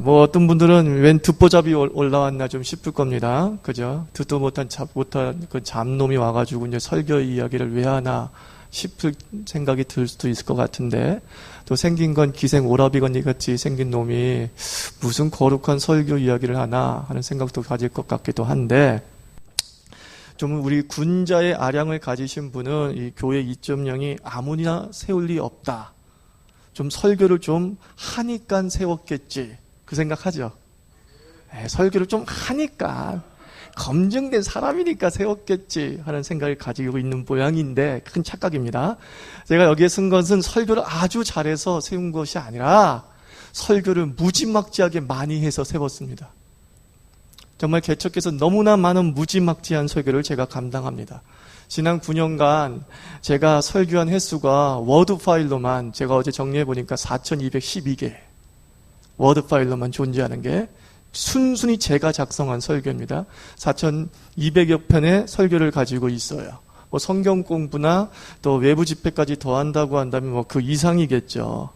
뭐 어떤 분들은 웬 듣보잡이 올라왔나 좀 싶을 겁니다. 그죠? 듣도 못한 그 잡놈이 와가지고 이제 설교 이야기를 왜 하나 싶을 생각이 들 수도 있을 것 같은데, 또 생긴 건 기생 오라비건이 같이 생긴 놈이 무슨 거룩한 설교 이야기를 하나 하는 생각도 가질 것 같기도 한데, 좀 우리 군자의 아량을 가지신 분은 이 교회 2.0이 아무나 세울 리 없다. 좀 설교를 좀 하니까 세웠겠지. 그 생각하죠. 설교를 좀 하니까, 검증된 사람이니까 세웠겠지 하는 생각을 가지고 있는 모양인데 큰 착각입니다. 제가 여기에 쓴 것은 설교를 아주 잘해서 세운 것이 아니라 설교를 무지막지하게 많이 해서 세웠습니다. 정말 개척해서 너무나 많은 무지막지한 설교를 제가 감당합니다. 지난 9년간 제가 설교한 횟수가 워드 파일로만, 제가 어제 정리해 보니까 4,212개 워드 파일로만 존재하는 게 순순히 제가 작성한 설교입니다. 4,200여 편의 설교를 가지고 있어요. 뭐 성경 공부나 또 외부 집회까지 더한다고 한다면 뭐 그 이상이겠죠.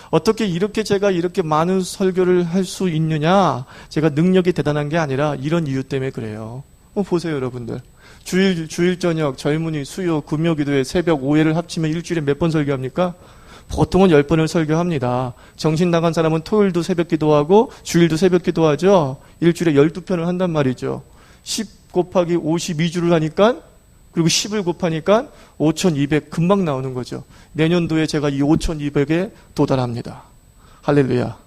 어떻게 제가 이렇게 많은 설교를 할 수 있느냐? 제가 능력이 대단한 게 아니라 이런 이유 때문에 그래요. 보세요, 여러분들. 주일 저녁, 젊은이, 수요, 금요기도회, 새벽, 오후를 합치면 일주일에 몇 번 설교합니까? 보통은 10번을 설교합니다. 정신 나간 사람은 토요일도 새벽 기도하고 주일도 새벽 기도하죠. 일주일에 12편을 한단 말이죠. 10 곱하기 52주를 하니까, 그리고 10을 곱하니까 5,200 금방 나오는 거죠. 내년도에 제가 이 5,200에 도달합니다. 할렐루야.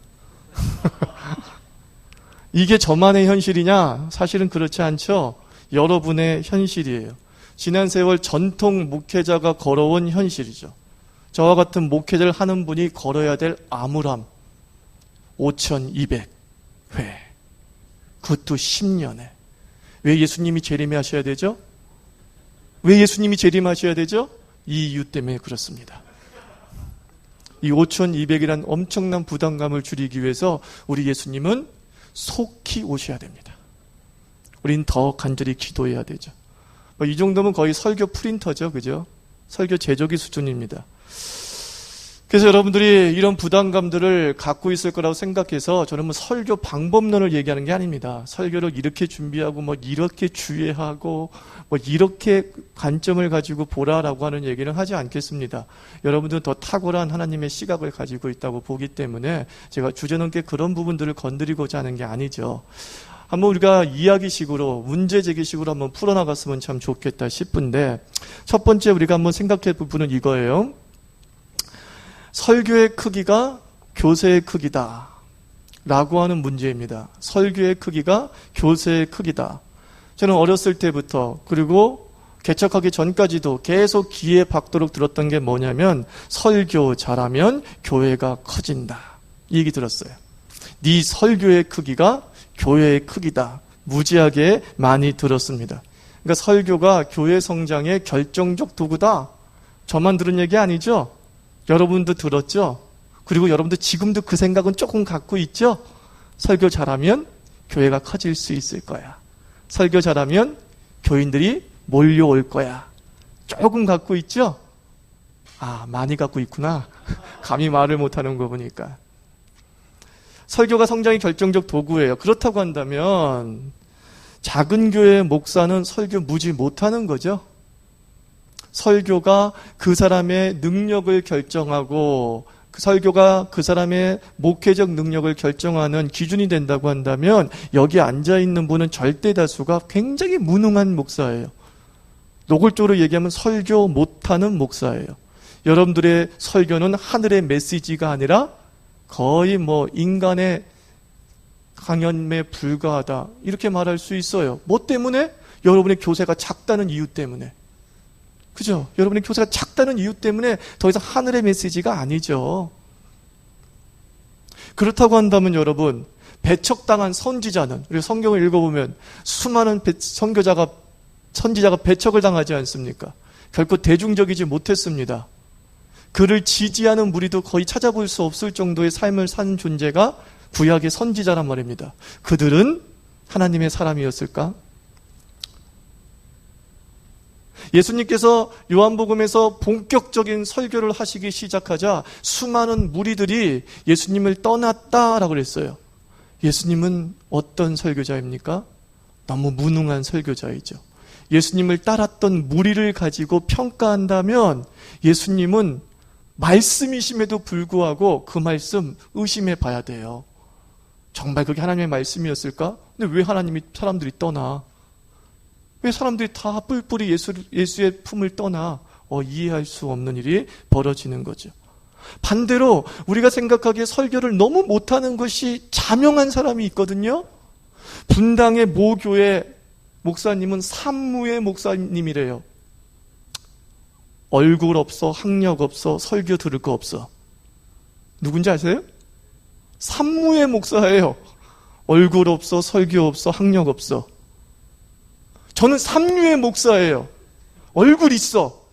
이게 저만의 현실이냐? 사실은 그렇지 않죠. 여러분의 현실이에요. 지난 세월 전통 목회자가 걸어온 현실이죠. 저와 같은 목회자를 하는 분이 걸어야 될 암울함. 5,200회. 그것도 10년에. 왜 예수님이 재림하셔야 되죠? 왜 예수님이 재림하셔야 되죠? 이 이유 때문에 그렇습니다. 이 5,200이란 엄청난 부담감을 줄이기 위해서 우리 예수님은 속히 오셔야 됩니다. 우린 더 간절히 기도해야 되죠. 이 정도면 거의 설교 프린터죠. 그죠? 설교 제조기 수준입니다. 그래서 여러분들이 이런 부담감들을 갖고 있을 거라고 생각해서 저는 뭐 설교 방법론을 얘기하는 게 아닙니다. 설교를 이렇게 준비하고 뭐 이렇게 주의하고 뭐 이렇게 관점을 가지고 보라라고 하는 얘기는 하지 않겠습니다. 여러분들은 더 탁월한 하나님의 시각을 가지고 있다고 보기 때문에 제가 주제넘게 그런 부분들을 건드리고자 하는 게 아니죠. 한번 우리가 이야기식으로, 문제제기식으로 한번 풀어나갔으면 참 좋겠다 싶은데, 첫 번째 우리가 한번 생각해 볼 부분은 이거예요. 설교의 크기가 교세의 크기다 라고 하는 문제입니다. 설교의 크기가 교세의 크기다. 저는 어렸을 때부터, 그리고 개척하기 전까지도 계속 귀에 박도록 들었던 게 뭐냐면, 설교 잘하면 교회가 커진다, 이 얘기 들었어요. 네 설교의 크기가 교회의 크기다, 무지하게 많이 들었습니다. 그러니까 설교가 교회 성장의 결정적 도구다. 저만 들은 얘기 아니죠? 여러분도 들었죠? 그리고 여러분도 지금도 그 생각은 조금 갖고 있죠? 설교 잘하면 교회가 커질 수 있을 거야. 설교 잘하면 교인들이 몰려올 거야. 조금 갖고 있죠? 많이 갖고 있구나. 감히 말을 못하는 거 보니까. 설교가 성장의 결정적 도구예요. 그렇다고 한다면 작은 교회의 목사는 설교 무지 못하는 거죠. 설교가 그 사람의 능력을 결정하고, 설교가 그 사람의 목회적 능력을 결정하는 기준이 된다고 한다면 여기 앉아있는 분은 절대 다수가 굉장히 무능한 목사예요. 노골적으로 얘기하면 설교 못하는 목사예요. 여러분들의 설교는 하늘의 메시지가 아니라 거의 뭐 인간의 강연에 불과하다, 이렇게 말할 수 있어요. 뭐 때문에? 여러분의 교세가 작다는 이유 때문에. 그죠? 여러분의 교세가 작다는 이유 때문에 더 이상 하늘의 메시지가 아니죠. 그렇다고 한다면 여러분, 배척당한 선지자는, 우리 성경을 읽어보면 수많은 선지자가 배척을 당하지 않습니까? 결코 대중적이지 못했습니다. 그를 지지하는 무리도 거의 찾아볼 수 없을 정도의 삶을 사는 존재가 구약의 선지자란 말입니다. 그들은 하나님의 사람이었을까? 예수님께서 요한복음에서 본격적인 설교를 하시기 시작하자 수많은 무리들이 예수님을 떠났다라고 그랬어요. 예수님은 어떤 설교자입니까? 너무 무능한 설교자이죠. 예수님을 따랐던 무리를 가지고 평가한다면 예수님은 말씀이심에도 불구하고 그 말씀 의심해 봐야 돼요. 정말 그게 하나님의 말씀이었을까? 근데 왜 사람들이 떠나? 왜 사람들이 다 뿔뿔이 예수의 품을 떠나? 이해할 수 없는 일이 벌어지는 거죠. 반대로 우리가 생각하기에 설교를 너무 못하는 것이 자명한 사람이 있거든요. 분당의 모교회 목사님은 산무의 목사님이래요. 얼굴 없어, 학력 없어, 설교 들을 거 없어. 누군지 아세요? 산무의 목사예요. 얼굴 없어, 설교 없어, 학력 없어. 저는 삼류의 목사예요. 얼굴 있어,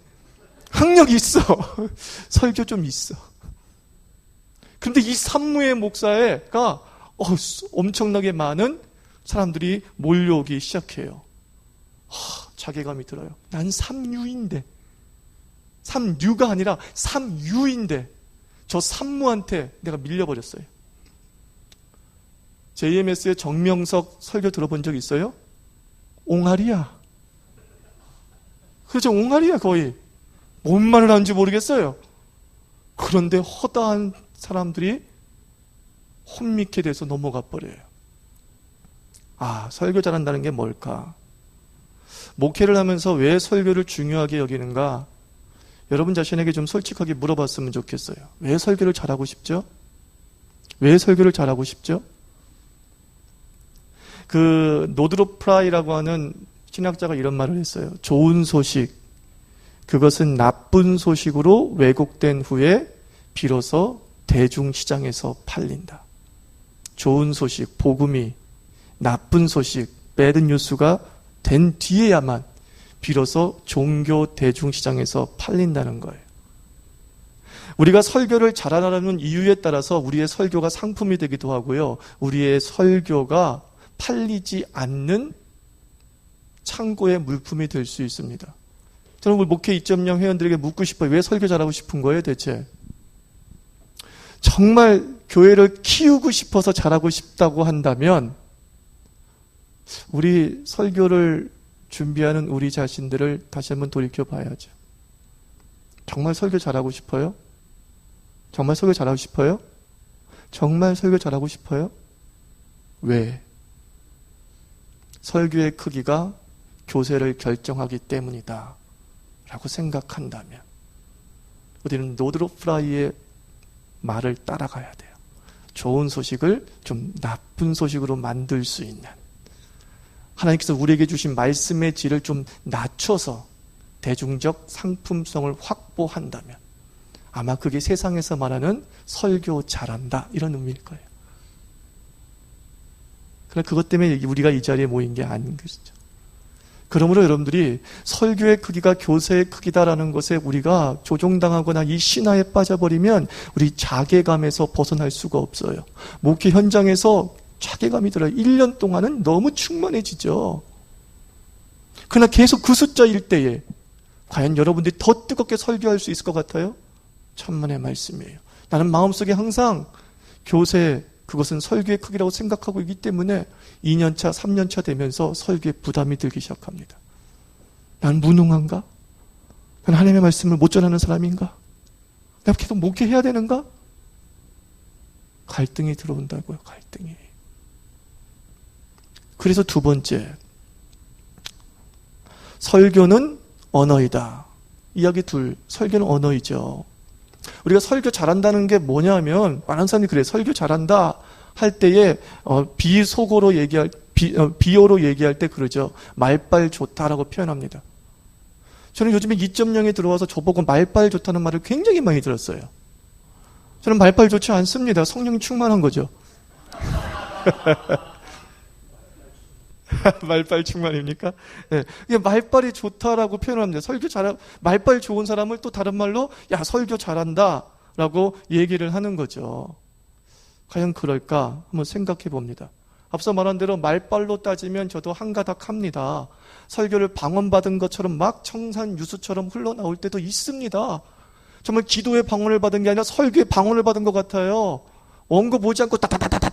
학력 있어, 설교 좀 있어. 그런데 이 산무의 목사가 엄청나게 많은 사람들이 몰려오기 시작해요. 자괴감이 들어요. 난 삼류인데, 삼류가 아니라 삼유인데 저 산무한테 내가 밀려버렸어요. JMS의 정명석 설교 들어본 적 있어요? 옹알이야. 그렇죠, 옹알이야. 거의 뭔 말을 하는지 모르겠어요. 그런데 허다한 사람들이 혼미케 돼서 넘어가 버려요. 설교 잘한다는 게 뭘까? 목회를 하면서 왜 설교를 중요하게 여기는가? 여러분 자신에게 좀 솔직하게 물어봤으면 좋겠어요. 왜 설교를 잘하고 싶죠? 왜 설교를 잘하고 싶죠? 노드로 프라이라고 하는 신학자가 이런 말을 했어요. 좋은 소식, 그것은 나쁜 소식으로 왜곡된 후에 비로소 대중시장에서 팔린다. 좋은 소식, 복음이 나쁜 소식, 배드 뉴스가 된 뒤에야만 비로소 종교 대중시장에서 팔린다는 거예요. 우리가 설교를 잘하는 이유에 따라서 우리의 설교가 상품이 되기도 하고요. 우리의 설교가 팔리지 않는 창고의 물품이 될 수 있습니다. 저는 우리 목회 2.0 회원들에게 묻고 싶어요. 왜 설교 잘하고 싶은 거예요, 대체? 정말 교회를 키우고 싶어서 잘하고 싶다고 한다면 우리 설교를 준비하는 우리 자신들을 다시 한번 돌이켜 봐야죠. 정말 설교 잘하고 싶어요? 정말 설교 잘하고 싶어요? 정말 설교 잘하고 싶어요? 왜? 설교의 크기가 교세를 결정하기 때문이다 라고 생각한다면 우리는 노드로 프라이의 말을 따라가야 돼요. 좋은 소식을 좀 나쁜 소식으로 만들 수 있는, 하나님께서 우리에게 주신 말씀의 질을 좀 낮춰서 대중적 상품성을 확보한다면 아마 그게 세상에서 말하는 설교 잘한다 이런 의미일 거예요. 그러나 그것 때문에 우리가 이 자리에 모인 게 아닌 것이죠. 그러므로 여러분들이 설교의 크기가 교세의 크기다라는 것에 우리가 조종당하거나 이 신화에 빠져버리면 우리 자괴감에서 벗어날 수가 없어요. 목회 현장에서 자괴감이 들어요. 1년 동안은 너무 충만해지죠. 그러나 계속 그 숫자일 때에 과연 여러분들이 더 뜨겁게 설교할 수 있을 것 같아요? 천만의 말씀이에요. 나는 마음속에 항상 교세, 그것은 설교의 크기라고 생각하고 있기 때문에 2년차, 3년차 되면서 설교에 부담이 들기 시작합니다. 난 무능한가? 난 하나님의 말씀을 못 전하는 사람인가? 내가 계속 목회해야 되는가? 갈등이 들어온다고요, 갈등이. 그래서 두 번째, 설교는 언어이다. 이야기 둘, 설교는 언어이죠. 우리가 설교 잘한다는 게 뭐냐면, 많은 사람들이 그래요. 설교 잘한다 할 때에 비속어로 얘기할, 비어로 얘기할 때 그러죠. 말빨 좋다라고 표현합니다. 저는 요즘에 2.0에 들어와서 저보고 말빨 좋다는 말을 굉장히 많이 들었어요. 저는 말빨 좋지 않습니다. 성령이 충만한 거죠. 말빨 충만입니까? 네. 말빨이 좋다라고 표현합니다. 말빨 좋은 사람을 또 다른 말로 야 설교 잘한다 라고 얘기를 하는 거죠. 과연 그럴까? 한번 생각해 봅니다. 앞서 말한 대로 말빨로 따지면 저도 한가닥합니다. 설교를 방언받은 것처럼 막 청산 유수처럼 흘러나올 때도 있습니다. 정말 기도의 방언을 받은 게 아니라 설교의 방언을 받은 것 같아요. 원고 보지 않고 따다다다다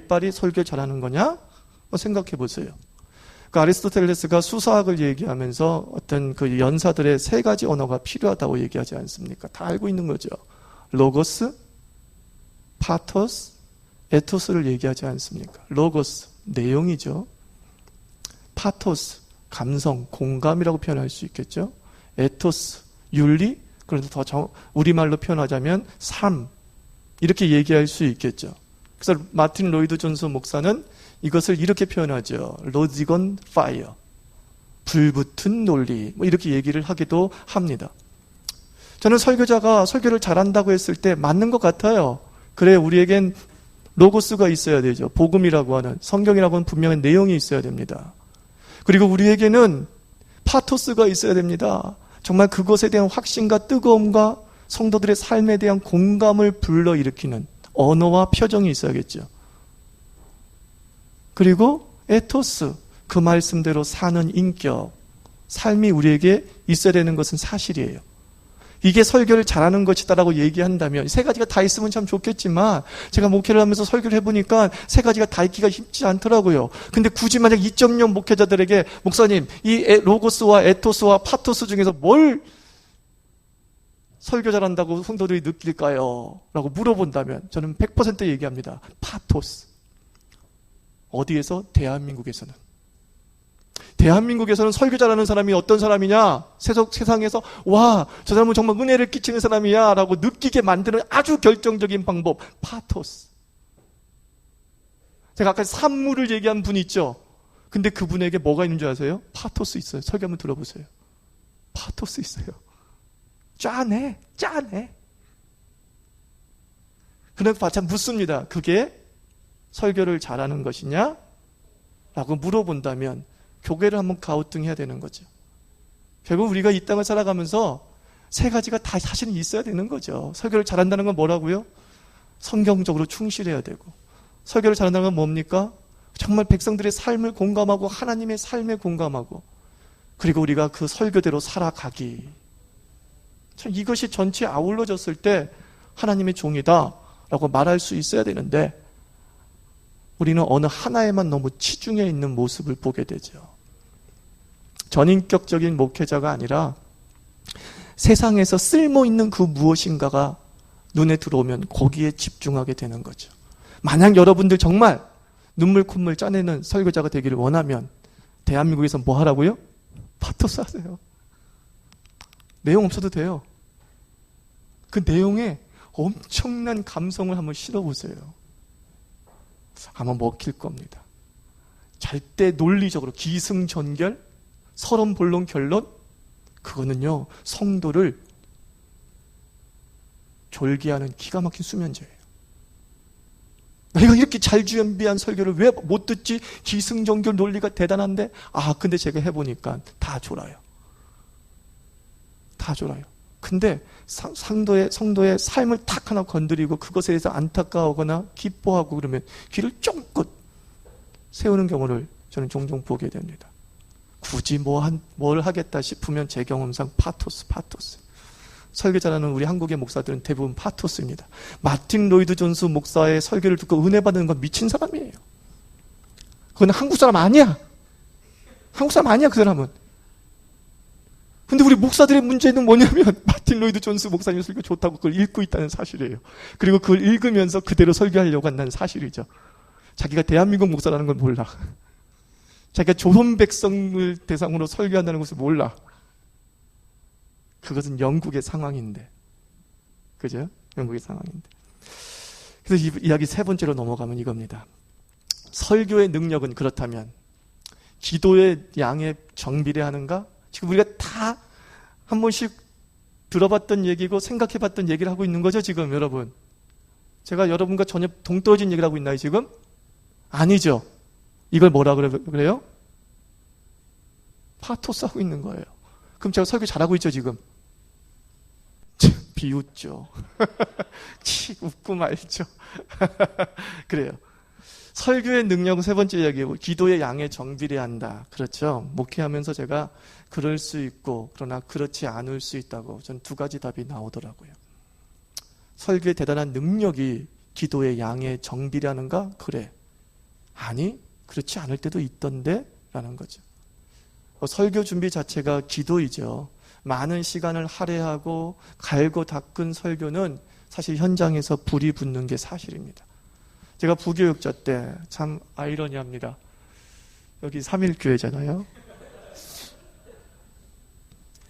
말빨이 설교 잘하는 거냐? 생각해 보세요. 그 아리스토텔레스가 수사학을 얘기하면서 어떤 그 연사들의 세 가지 언어가 필요하다고 얘기하지 않습니까? 다 알고 있는 거죠. 로고스, 파토스, 에토스를 얘기하지 않습니까? 로고스, 내용이죠. 파토스, 감성, 공감이라고 표현할 수 있겠죠. 에토스, 윤리, 그래서 더 우리말로 표현하자면 삶, 이렇게 얘기할 수 있겠죠. 그래서 마틴 로이드 존스 목사는 이것을 이렇게 표현하죠. 로직 온 파이어, 불붙은 논리, 이렇게 얘기를 하기도 합니다. 저는 설교자가 설교를 잘한다고 했을 때 맞는 것 같아요. 그래, 우리에겐 로고스가 있어야 되죠. 복음이라고 하는, 성경이라고 하는 분명한 내용이 있어야 됩니다. 그리고 우리에게는 파토스가 있어야 됩니다. 정말 그것에 대한 확신과 뜨거움과 성도들의 삶에 대한 공감을 불러일으키는 언어와 표정이 있어야겠죠. 그리고 에토스, 그 말씀대로 사는 인격, 삶이 우리에게 있어야 되는 것은 사실이에요. 이게 설교를 잘하는 것이다라고 얘기한다면 세 가지가 다 있으면 참 좋겠지만 제가 목회를 하면서 설교를 해보니까 세 가지가 다 있기가 쉽지 않더라고요. 근데 굳이 만약 2.0 목회자들에게 목사님, 이 로고스와 에토스와 파토스 중에서 뭘 설교 잘한다고 성도들이 느낄까요? 라고 물어본다면 저는 100% 얘기합니다. 파토스. 어디에서? 대한민국에서는. 대한민국에서는 설교 잘하는 사람이 어떤 사람이냐? 세상에서 와, 저 사람은 정말 은혜를 끼치는 사람이야 라고 느끼게 만드는 아주 결정적인 방법, 파토스. 제가 아까 산물을 얘기한 분 있죠? 근데 그분에게 뭐가 있는 줄 아세요? 파토스 있어요. 설교 한번 들어보세요. 파토스 있어요. 짠해. 그래서 참 묻습니다. 그게 설교를 잘하는 것이냐? 라고 물어본다면 교계를 한번 가우뚱해야 되는 거죠. 결국 우리가 이 땅을 살아가면서 세 가지가 다 사실은 있어야 되는 거죠. 설교를 잘한다는 건 뭐라고요? 성경적으로 충실해야 되고, 설교를 잘한다는 건 뭡니까? 정말 백성들의 삶을 공감하고 하나님의 삶에 공감하고, 그리고 우리가 그 설교대로 살아가기. 참 이것이 전체에 아울러졌을 때 하나님의 종이다 라고 말할 수 있어야 되는데 우리는 어느 하나에만 너무 치중해 있는 모습을 보게 되죠. 전인격적인 목회자가 아니라 세상에서 쓸모있는 그 무엇인가가 눈에 들어오면 거기에 집중하게 되는 거죠. 만약 여러분들 정말 눈물 콧물 짜내는 설교자가 되기를 원하면 대한민국에서 뭐 하라고요? 파토스 하세요. 내용 없어도 돼요. 그 내용에 엄청난 감성을 한번 실어보세요. 아마 먹힐 겁니다. 절대 논리적으로 기승전결, 서론 본론 결론, 그거는요 성도를 졸기하는 기가 막힌 수면제예요. 내가 이렇게 잘 준비한 설교를 왜 못 듣지? 기승전결 논리가 대단한데 근데 제가 해보니까 다 졸아요. 다 졸아요. 근데 성도의 삶을 탁 하나 건드리고 그것에 대해서 안타까워하거나 기뻐하고 그러면 귀를 쫑긋 세우는 경우를 저는 종종 보게 됩니다. 굳이 뭘 하겠다 싶으면 제 경험상 파토스. 설교 잘하는 우리 한국의 목사들은 대부분 파토스입니다. 마틴 로이드 존스 목사의 설교를 듣고 은혜 받는 건 미친 사람이에요. 그건 한국 사람 아니야. 한국 사람 아니야, 그 사람은. 근데 우리 목사들의 문제는 뭐냐면 마틴 로이드 존스 목사님 설교 좋다고 그걸 읽고 있다는 사실이에요. 그리고 그걸 읽으면서 그대로 설교하려고 한다는 사실이죠. 자기가 대한민국 목사라는 걸 몰라. 자기가 조선 백성을 대상으로 설교한다는 것을 몰라. 그것은 영국의 상황인데. 그죠? 영국의 상황인데. 그래서 이 이야기 세 번째로 넘어가면 이겁니다. 설교의 능력은 그렇다면 기도의 양에 정비례하는가? 지금 우리가 다 한 번씩 들어봤던 얘기고 생각해봤던 얘기를 하고 있는 거죠, 지금 여러분. 제가 여러분과 전혀 동떨어진 얘기를 하고 있나요, 지금? 아니죠. 이걸 뭐라 그래요? 파토스 하고 있는 거예요. 그럼 제가 설교 잘하고 있죠, 지금? 비웃죠. 웃고 말죠. 그래요. 설교의 능력은 세 번째 이야기고 기도의 양에 정비례한다. 그렇죠. 목회하면서 제가 그럴 수 있고 그러나 그렇지 않을 수 있다고 전 두 가지 답이 나오더라고요. 설교의 대단한 능력이 기도의 양의 정비라는가? 그래. 아니, 그렇지 않을 때도 있던데? 라는 거죠. 설교 준비 자체가 기도이죠. 많은 시간을 할애하고 갈고 닦은 설교는 사실 현장에서 불이 붙는 게 사실입니다. 제가 부교육자 때 참 아이러니합니다. 여기 3.1교회잖아요.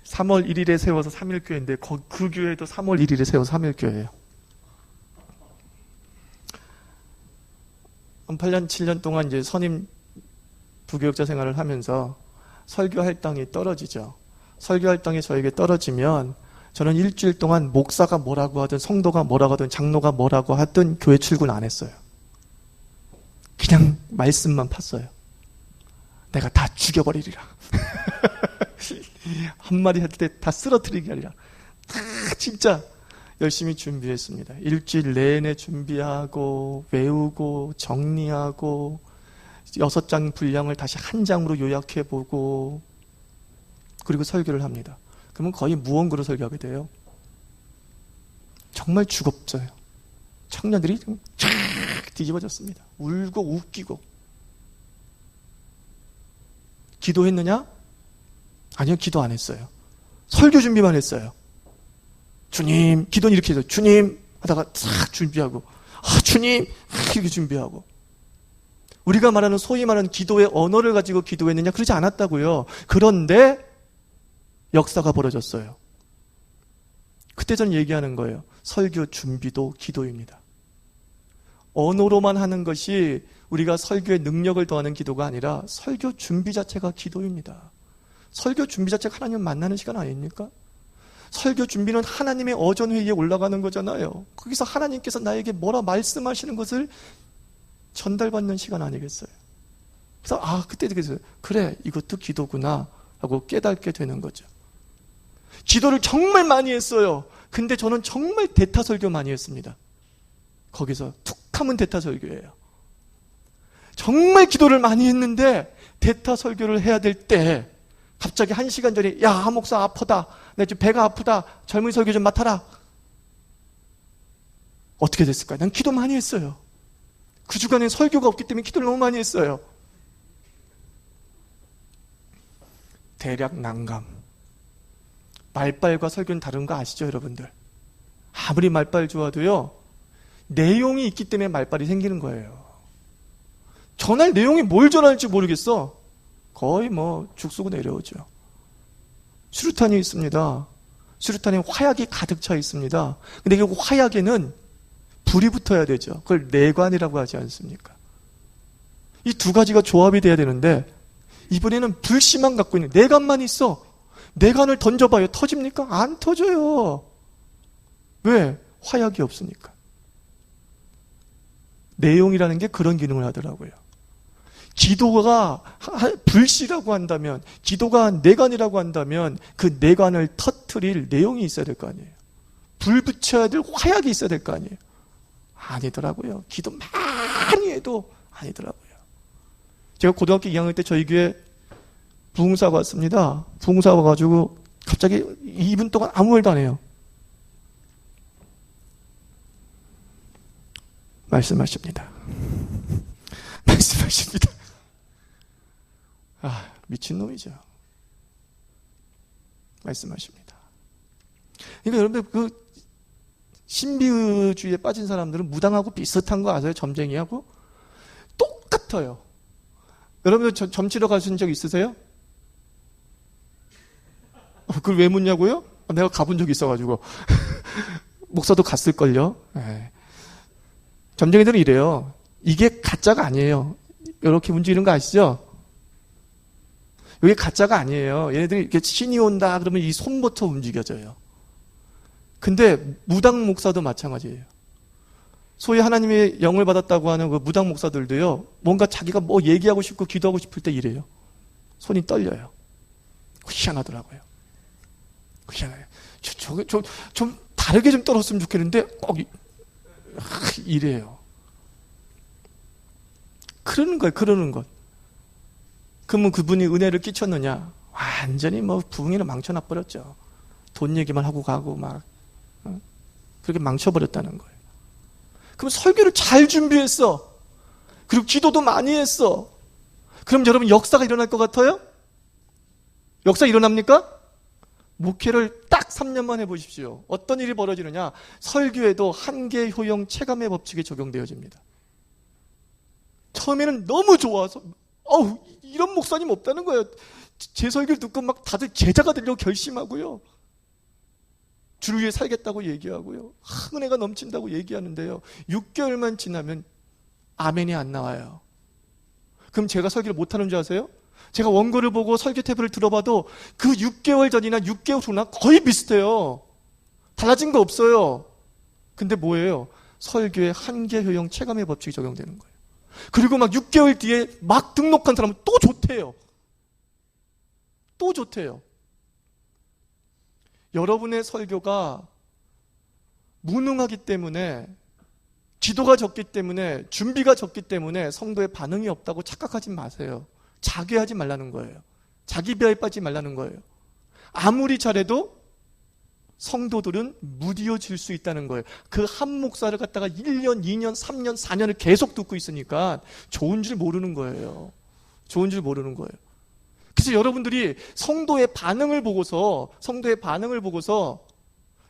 3월 1일에 세워서 3.1교회인데 그 교회도 3월 1일에 세워서 3.1교회예요. 한 8년, 7년 동안 이제 선임 부교육자 생활을 하면서 설교 할당이 떨어지죠. 설교 할당이 저에게 떨어지면 저는 일주일 동안 목사가 뭐라고 하든 성도가 뭐라고 하든 장로가 뭐라고 하든 교회 출근 안 했어요. 그냥 말씀만 팠어요. 내가 다 죽여버리리라. 한마디 할 때 다 쓰러뜨리게 하리라. 다 진짜 열심히 준비했습니다. 일주일 내내 준비하고 외우고 정리하고 6장 분량을 다시 한 장으로 요약해보고 그리고 설교를 합니다. 그러면 거의 무언가로 설교하게 돼요. 정말 죽었어요. 청년들이 쫙 뒤집어졌습니다. 울고 웃기고. 기도했느냐? 아니요, 기도 안 했어요. 설교 준비만 했어요. 주님, 기도는 이렇게 해서 주님 하다가 싹 준비하고 주님 이렇게 준비하고. 우리가 말하는 소위 말하는 기도의 언어를 가지고 기도했느냐? 그러지 않았다고요. 그런데 역사가 벌어졌어요. 그때 전 얘기하는 거예요. 설교 준비도 기도입니다. 언어로만 하는 것이 우리가 설교의 능력을 더하는 기도가 아니라 설교 준비 자체가 기도입니다. 설교 준비 자체가 하나님 만나는 시간 아닙니까? 설교 준비는 하나님의 어전회의에 올라가는 거잖아요. 거기서 하나님께서 나에게 뭐라 말씀하시는 것을 전달받는 시간 아니겠어요? 그래서 그때 그래서 그래 이것도 기도구나 하고 깨닫게 되는 거죠. 기도를 정말 많이 했어요. 근데 저는 정말 대타설교 많이 했습니다. 거기서 툭 하면 대타설교예요. 정말 기도를 많이 했는데 대타설교를 해야 될 때 갑자기 1시간 전에 야 목사 아프다. 나 지금 배가 아프다. 젊은 설교 좀 맡아라. 어떻게 됐을까요? 난 기도 많이 했어요. 그 주간에 설교가 없기 때문에 기도를 너무 많이 했어요. 대략 난감. 말빨과 설교는 다른 거 아시죠, 여러분들? 아무리 말빨 좋아도요, 내용이 있기 때문에 말빨이 생기는 거예요. 전할 내용이 뭘 전할지 모르겠어. 거의 죽 쓰고 내려오죠. 수류탄이 있습니다. 수류탄에 화약이 가득 차 있습니다. 근데 그 화약에는 불이 붙어야 되죠. 그걸 내관이라고 하지 않습니까? 이 두 가지가 조합이 돼야 되는데 이번에는 불씨만 갖고 있는 내관만 있어. 내관을 던져봐요. 터집니까? 안 터져요. 왜? 화약이 없으니까. 내용이라는 게 그런 기능을 하더라고요. 기도가 불씨라고 한다면, 기도가 내관이라고 한다면 그 내관을 터뜨릴 내용이 있어야 될 거 아니에요. 불 붙여야 될 화약이 있어야 될 거 아니에요. 아니더라고요. 기도 많이 해도 아니더라고요. 제가 고등학교 2학년 때 저희 교회 부흥사가 왔습니다. 부흥사 와가지고 갑자기 2분 동안 아무 말도 안 해요. 말씀하십니다. 말씀하십니다. 미친놈이죠. 말씀하십니다. 그러니까 여러분들 신비주의에 빠진 사람들은 무당하고 비슷한 거 아세요? 점쟁이하고? 똑같아요. 여러분들 점 치러 가신 적 있으세요? 그걸 왜 묻냐고요? 내가 가본 적이 있어가지고. 목사도 갔을걸요? 네. 점쟁이들은 이래요. 이게 가짜가 아니에요. 이렇게 움직이는 거 아시죠? 이게 가짜가 아니에요. 얘네들이 이렇게 신이 온다 그러면 이 손부터 움직여져요. 근데 무당 목사도 마찬가지예요. 소위 하나님의 영을 받았다고 하는 그 무당 목사들도요. 뭔가 자기가 얘기하고 싶고 기도하고 싶을 때 이래요. 손이 떨려요. 희한하더라고요. 희한해요. 좀 다르게 좀 떨었으면 좋겠는데 꼭 이래요. 그러는 거예요. 그러는 것. 그러면 그분이 은혜를 끼쳤느냐? 완전히 부흥회를 망쳐놔버렸죠. 돈 얘기만 하고 가고 막. 그렇게 망쳐버렸다는 거예요. 그럼 설교를 잘 준비했어. 그리고 기도도 많이 했어. 그럼 여러분 역사가 일어날 것 같아요? 역사 일어납니까? 목회를 딱 3년만 해보십시오. 어떤 일이 벌어지느냐? 설교에도 한계, 효용, 체감의 법칙이 적용되어집니다. 처음에는 너무 좋아서 이런 목사님 없다는 거예요. 제 설교를 듣고 막 다들 제자가 되려고 결심하고요. 주를 위해 살겠다고 얘기하고요. 은혜가 넘친다고 얘기하는데요. 6개월만 지나면 아멘이 안 나와요. 그럼 제가 설교를 못하는 줄 아세요? 제가 원고를 보고 설교 탭을 들어봐도 그 6개월 전이나 6개월 후나 거의 비슷해요. 달라진 거 없어요. 근데 뭐예요? 설교의 한계, 효용, 체감의 법칙이 적용되는 거예요. 그리고 막 6개월 뒤에 막 등록한 사람은 또 좋대요. 또 좋대요. 여러분의 설교가 무능하기 때문에, 지도가 적기 때문에, 준비가 적기 때문에 성도의 반응이 없다고 착각하지 마세요. 자괴하지 말라는 거예요. 자기 비하에 빠지지 말라는 거예요. 아무리 잘해도 성도들은 무디어질 수 있다는 거예요. 그 한 목사를 갖다가 1년, 2년, 3년, 4년을 계속 듣고 있으니까 좋은 줄 모르는 거예요. 좋은 줄 모르는 거예요. 그래서 여러분들이 성도의 반응을 보고서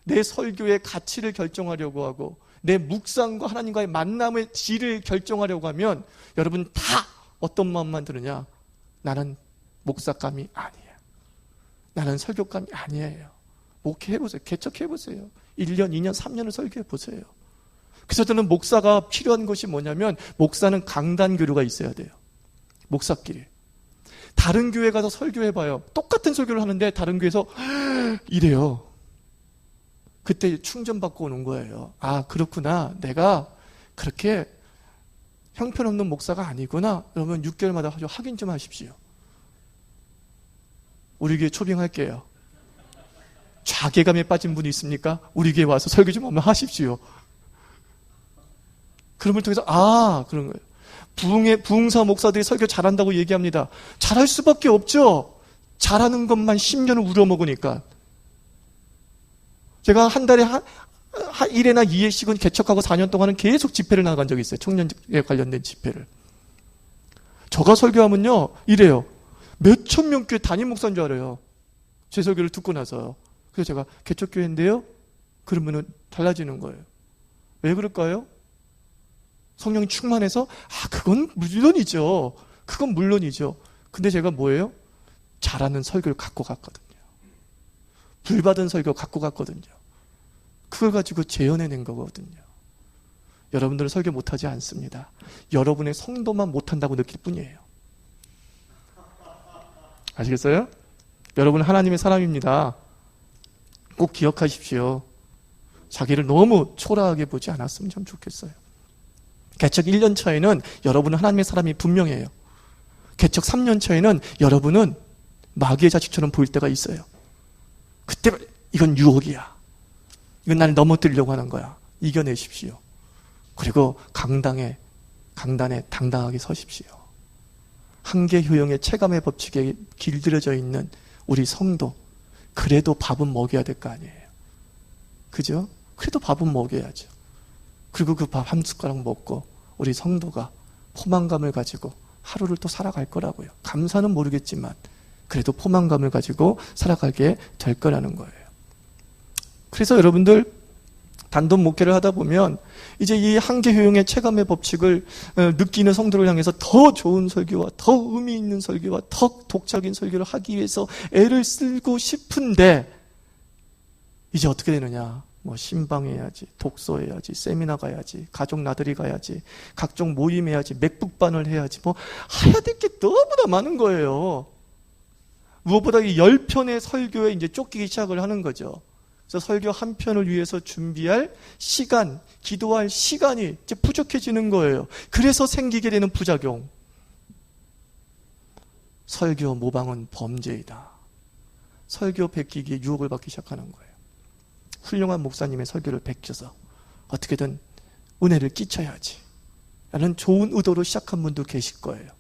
내 설교의 가치를 결정하려고 하고 내 묵상과 하나님과의 만남의 질을 결정하려고 하면 여러분 다 어떤 마음만 드느냐? 나는 목사감이 아니에요. 나는 설교감이 아니에요. 목회해보세요. 개척해보세요. 1년, 2년, 3년을 설교해보세요. 그래서 저는 목사가 필요한 것이 뭐냐면 목사는 강단 교류가 있어야 돼요. 목사끼리. 다른 교회 가서 설교해봐요. 똑같은 설교를 하는데 다른 교회에서 이래요. 그때 충전받고 오는 거예요. 아, 그렇구나. 내가 그렇게 형편없는 목사가 아니구나. 그러면 6개월마다 확인 좀 하십시오. 우리 교회 초빙할게요. 자괴감에 빠진 분이 있습니까? 우리 교회 와서 설교 좀 한번 하십시오. 그런 걸 통해서 그런 거예요. 부흥사 목사들이 설교 잘한다고 얘기합니다. 잘할 수밖에 없죠. 잘하는 것만 10년을 우려먹으니까. 제가 한 달에 1회나 2회씩은 개척하고 4년 동안은 계속 집회를 나간 적이 있어요. 청년에 관련된 집회를. 저가 설교하면요 이래요. 몇천 명 교회 담임 목사인 줄 알아요. 제 설교를 듣고 나서. 그래서 제가 개척교회인데요? 그러면은 달라지는 거예요. 왜 그럴까요? 성령이 충만해서? 그건 물론이죠. 그건 물론이죠. 근데 제가 뭐예요? 잘하는 설교를 갖고 갔거든요. 불받은 설교 갖고 갔거든요. 그걸 가지고 재현해낸 거거든요. 여러분들은 설교 못하지 않습니다. 여러분의 성도만 못한다고 느낄 뿐이에요. 아시겠어요? 여러분 하나님의 사람입니다. 꼭 기억하십시오. 자기를 너무 초라하게 보지 않았으면 참 좋겠어요. 개척 1년 차에는 여러분은 하나님의 사람이 분명해요. 개척 3년 차에는 여러분은 마귀의 자식처럼 보일 때가 있어요. 그때 이건 유혹이야. 이건 나를 넘어뜨리려고 하는 거야. 이겨내십시오. 그리고 강단에 당당하게 서십시오. 한계 효용의 체감의 법칙에 길들여져 있는 우리 성도, 그래도 밥은 먹여야 될 거 아니에요. 그죠? 그래도 밥은 먹여야죠. 그리고 그 밥 한 숟가락 먹고 우리 성도가 포만감을 가지고 하루를 또 살아갈 거라고요. 감사는 모르겠지만 그래도 포만감을 가지고 살아가게 될 거라는 거예요. 그래서 여러분들 단독 목회를 하다 보면 이제 이 한계 효용의 체감의 법칙을 느끼는 성도를 향해서 더 좋은 설교와 더 의미 있는 설교와 더 독자적인 설교를 하기 위해서 애를 쓰고 싶은데 이제 어떻게 되느냐? 신방해야지, 독서해야지, 세미나 가야지, 가족 나들이 가야지, 각종 모임 해야지, 맥북반을 해야지, 해야 될 게 너무나 많은 거예요. 무엇보다 이 10편의 설교에 이제 쫓기기 시작을 하는 거죠. 그래서 설교 한 편을 위해서 준비할 시간, 기도할 시간이 이제 부족해지는 거예요. 그래서 생기게 되는 부작용. 설교 모방은 범죄이다. 설교 베끼기에 유혹을 받기 시작하는 거예요. 훌륭한 목사님의 설교를 베껴서 어떻게든 은혜를 끼쳐야지 라는 좋은 의도로 시작한 분도 계실 거예요.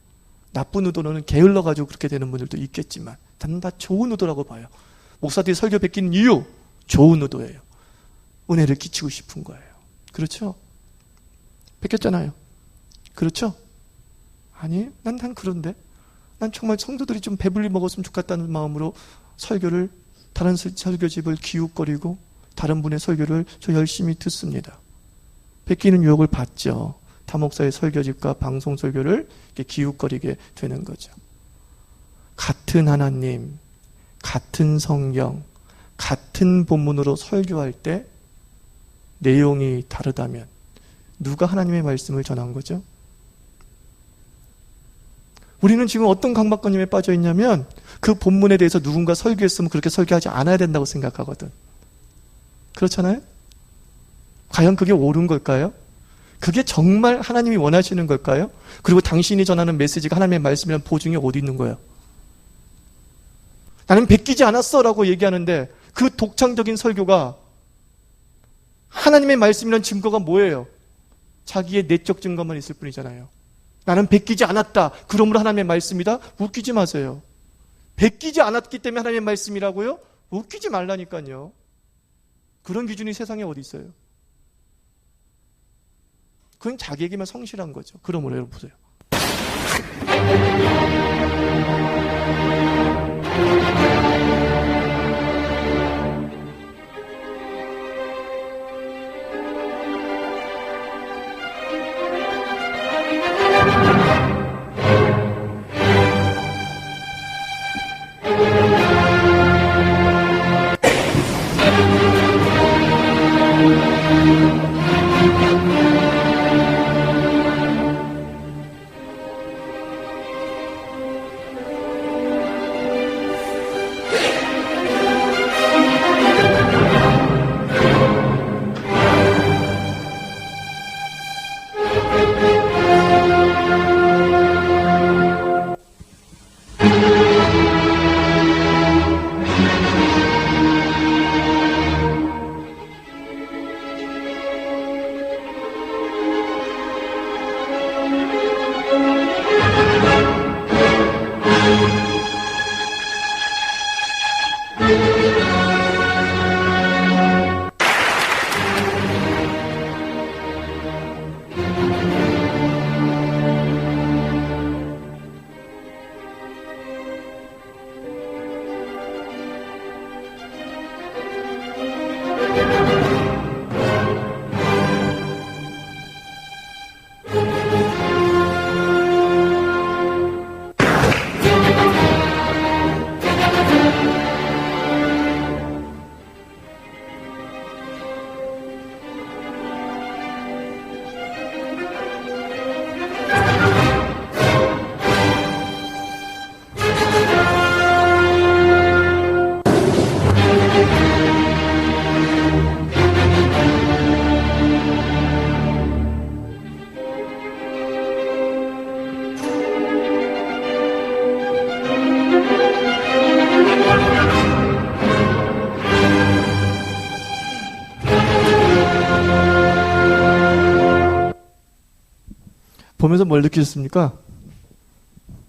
나쁜 의도로는 게을러가지고 그렇게 되는 분들도 있겠지만 다 좋은 의도라고 봐요. 목사들이 설교 베끼는 이유 좋은 의도예요. 은혜를 끼치고 싶은 거예요. 그렇죠? 뺏겼잖아요. 그렇죠? 아니, 난 그런데. 난 정말 성도들이 좀 배불리 먹었으면 좋겠다는 마음으로 설교를, 다른 설교집을 기웃거리고 다른 분의 설교를 저 열심히 듣습니다. 뺏기는 유혹을 받죠. 타 목사의 설교집과 방송 설교를 이렇게 기웃거리게 되는 거죠. 같은 하나님, 같은 성경, 같은 본문으로 설교할 때 내용이 다르다면 누가 하나님의 말씀을 전한 거죠? 우리는 지금 어떤 강박관념에 빠져 있냐면 그 본문에 대해서 누군가 설교했으면 그렇게 설교하지 않아야 된다고 생각하거든. 그렇잖아요? 과연 그게 옳은 걸까요? 그게 정말 하나님이 원하시는 걸까요? 그리고 당신이 전하는 메시지가 하나님의 말씀이라는 보증이 어디 있는 거예요? 나는 베끼지 않았어 라고 얘기하는데 그 독창적인 설교가 하나님의 말씀이라는 증거가 뭐예요? 자기의 내적 증거만 있을 뿐이잖아요. 나는 베끼지 않았다. 그러므로 하나님의 말씀이다? 웃기지 마세요. 베끼지 않았기 때문에 하나님의 말씀이라고요? 웃기지 말라니까요. 그런 기준이 세상에 어디 있어요? 그건 자기에게만 성실한 거죠. 그러므로 여러분 보세요. 보면서 뭘 느끼셨습니까?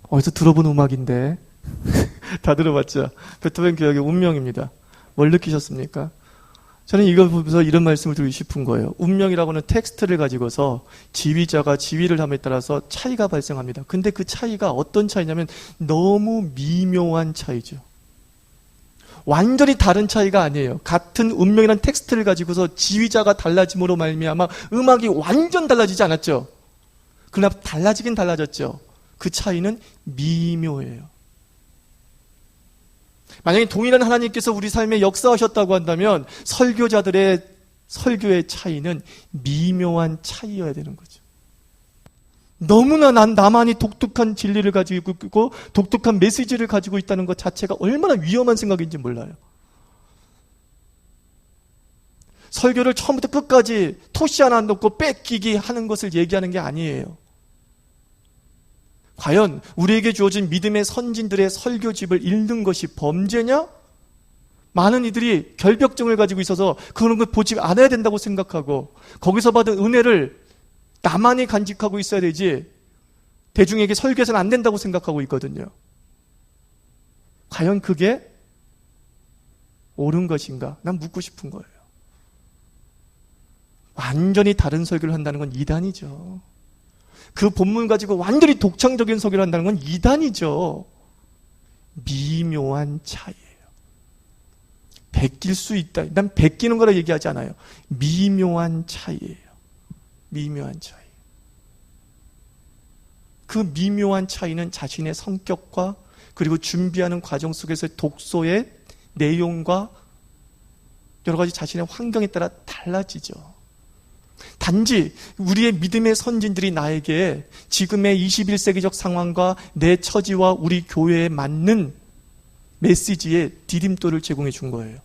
어디서 들어본 음악인데 다 들어봤죠? 베토벤 교역의 운명입니다. 뭘 느끼셨습니까? 저는 이걸 보면서 이런 말씀을 드리고 싶은 거예요. 운명이라고는 텍스트를 가지고서 지휘자가 지휘를 함에 따라서 차이가 발생합니다. 근데 그 차이가 어떤 차이냐면 너무 미묘한 차이죠. 완전히 다른 차이가 아니에요. 같은 운명이라는 텍스트를 가지고서 지휘자가 달라짐으로 말미암아 음악이 완전 달라지지 않았죠. 그러나 달라지긴 달라졌죠. 그 차이는 미묘해요. 만약에 동일한 하나님께서 우리 삶에 역사하셨다고 한다면 설교자들의 설교의 차이는 미묘한 차이여야 되는 거죠. 너무나 나만이 독특한 진리를 가지고 있고 독특한 메시지를 가지고 있다는 것 자체가 얼마나 위험한 생각인지 몰라요. 설교를 처음부터 끝까지 토시 하나 안 넣고 뺏기기 하는 것을 얘기하는 게 아니에요. 과연 우리에게 주어진 믿음의 선진들의 설교집을 읽는 것이 범죄냐? 많은 이들이 결벽증을 가지고 있어서 그런 걸 보지 않아야 된다고 생각하고 거기서 받은 은혜를 나만이 간직하고 있어야 되지 대중에게 설교해서는 안 된다고 생각하고 있거든요. 과연 그게 옳은 것인가? 난 묻고 싶은 거예요. 완전히 다른 설교를 한다는 건 이단이죠. 그 본문 가지고 완전히 독창적인 설교를 한다는 건 이단이죠. 미묘한 차이예요. 베낄 수 있다. 난 베끼는 거라 얘기하지 않아요. 미묘한 차이예요. 미묘한 차이. 그 미묘한 차이는 자신의 성격과 그리고 준비하는 과정 속에서의 독서의 내용과 여러 가지 자신의 환경에 따라 달라지죠. 단지 우리의 믿음의 선진들이 나에게 지금의 21세기적 상황과 내 처지와 우리 교회에 맞는 메시지의 디딤돌을 제공해 준 거예요.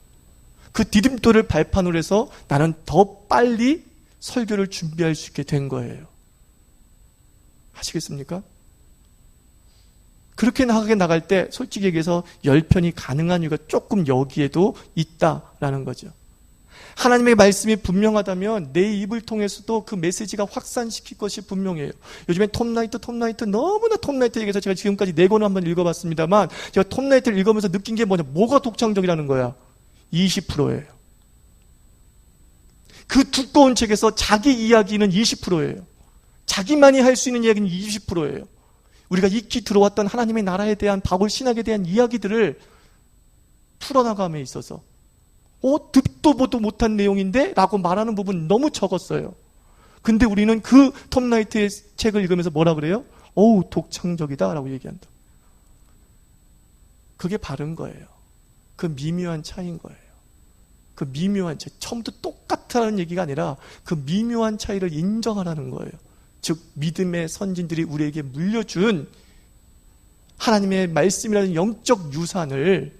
그 디딤돌을 발판으로 해서 나는 더 빨리 설교를 준비할 수 있게 된 거예요. 아시겠습니까? 그렇게 나갈 때 솔직히 얘기해서 10편이 가능한 이유가 조금 여기에도 있다라는 거죠. 하나님의 말씀이 분명하다면 내 입을 통해서도 그 메시지가 확산시킬 것이 분명해요. 요즘엔 톱라이트 너무나 톱라이트 얘기해서 제가 지금까지 4권을 한번 읽어봤습니다만 제가 톱라이트를 읽으면서 느낀 게 뭐냐, 뭐가 독창적이라는 거야? 20%예요. 그 두꺼운 책에서 자기 이야기는 20%예요. 자기만이 할 수 있는 이야기는 20%예요. 우리가 익히 들어왔던 하나님의 나라에 대한 바울 신학에 대한 이야기들을 풀어나감에 있어서 듣도 보도 못한 내용인데? 라고 말하는 부분 너무 적었어요. 근데 우리는 그 톱라이트의 책을 읽으면서 뭐라 그래요? 어우, 독창적이다 라고 얘기한다. 그게 바른 거예요. 그 미묘한 차이인 거예요. 그 미묘한 차이. 처음부터 똑같다는 얘기가 아니라 그 미묘한 차이를 인정하라는 거예요. 즉 믿음의 선진들이 우리에게 물려준 하나님의 말씀이라는 영적 유산을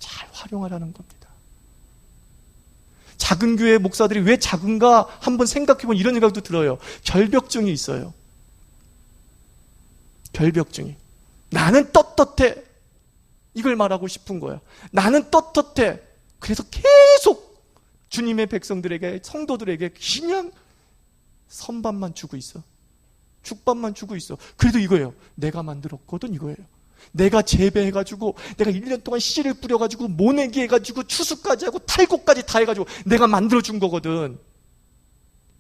잘 활용하라는 겁니다. 작은 교회 목사들이 왜 작은가 한번 생각해보면 이런 생각도 들어요. 결벽증이 있어요. 결벽증이. 나는 떳떳해. 이걸 말하고 싶은 거야. 나는 떳떳해. 그래서 계속 주님의 백성들에게, 성도들에게 그냥 선밥만 주고 있어. 죽밥만 주고 있어. 그래도 이거예요. 내가 만들었거든, 이거예요. 내가 재배해가지고, 내가 1년 동안 씨를 뿌려가지고, 모내기 해가지고, 추수까지 하고, 탈곡까지 다 해가지고, 내가 만들어준 거거든.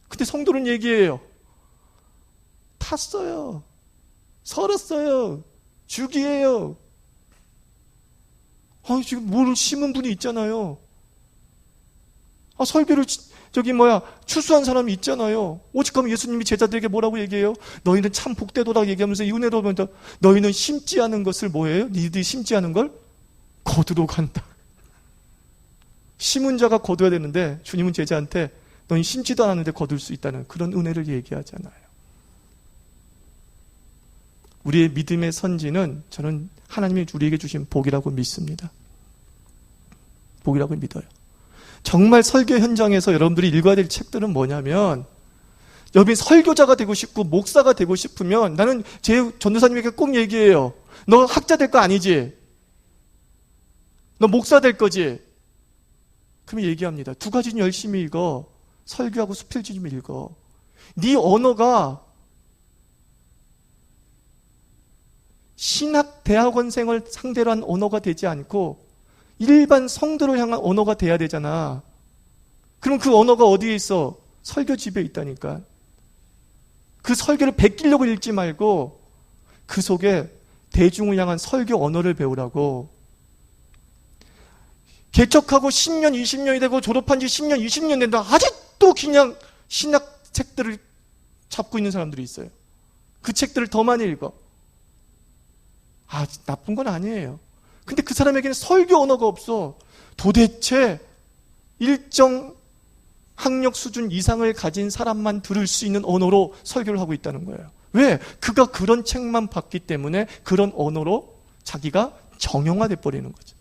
근데 성도는 얘기해요. 탔어요. 설었어요. 죽이에요. 지금 뭘 심은 분이 있잖아요. 설교를 추수한 사람이 있잖아요. 오직하면 예수님이 제자들에게 뭐라고 얘기해요? 너희는 참 복되도다 얘기하면서 이 은혜로 보면 너희는 심지 않은 것을 뭐예요? 니들이 심지 않은 걸 거두러 간다. 심은 자가 거둬야 되는데 주님은 제자한테 너희 심지도 않았는데 거둘 수 있다는 그런 은혜를 얘기하잖아요. 우리의 믿음의 선지는 저는 하나님이 우리에게 주신 복이라고 믿습니다. 복이라고 믿어요. 정말 설교 현장에서 여러분들이 읽어야 될 책들은 뭐냐면, 여러분이 설교자가 되고 싶고 목사가 되고 싶으면 나는 제 전도사님에게 꼭 얘기해요. 너 학자 될 거 아니지? 너 목사 될 거지? 그러면 얘기합니다. 2가지는 열심히 읽어. 설교하고 수필지 좀 읽어. 네 언어가 신학 대학원생을 상대로 한 언어가 되지 않고 일반 성도를 향한 언어가 돼야 되잖아. 그럼 그 언어가 어디에 있어? 설교집에 있다니까. 그 설교를 베끼려고 읽지 말고 그 속에 대중을 향한 설교 언어를 배우라고. 개척하고 10년, 20년이 되고 졸업한 지 10년, 20년 된다. 아직도 그냥 신학 책들을 잡고 있는 사람들이 있어요. 그 책들을 더 많이 읽어. 나쁜 건 아니에요. 근데 그 사람에게는 설교 언어가 없어. 도대체 일정 학력 수준 이상을 가진 사람만 들을 수 있는 언어로 설교를 하고 있다는 거예요. 왜? 그가 그런 책만 봤기 때문에 그런 언어로 자기가 정형화돼 버리는 거죠.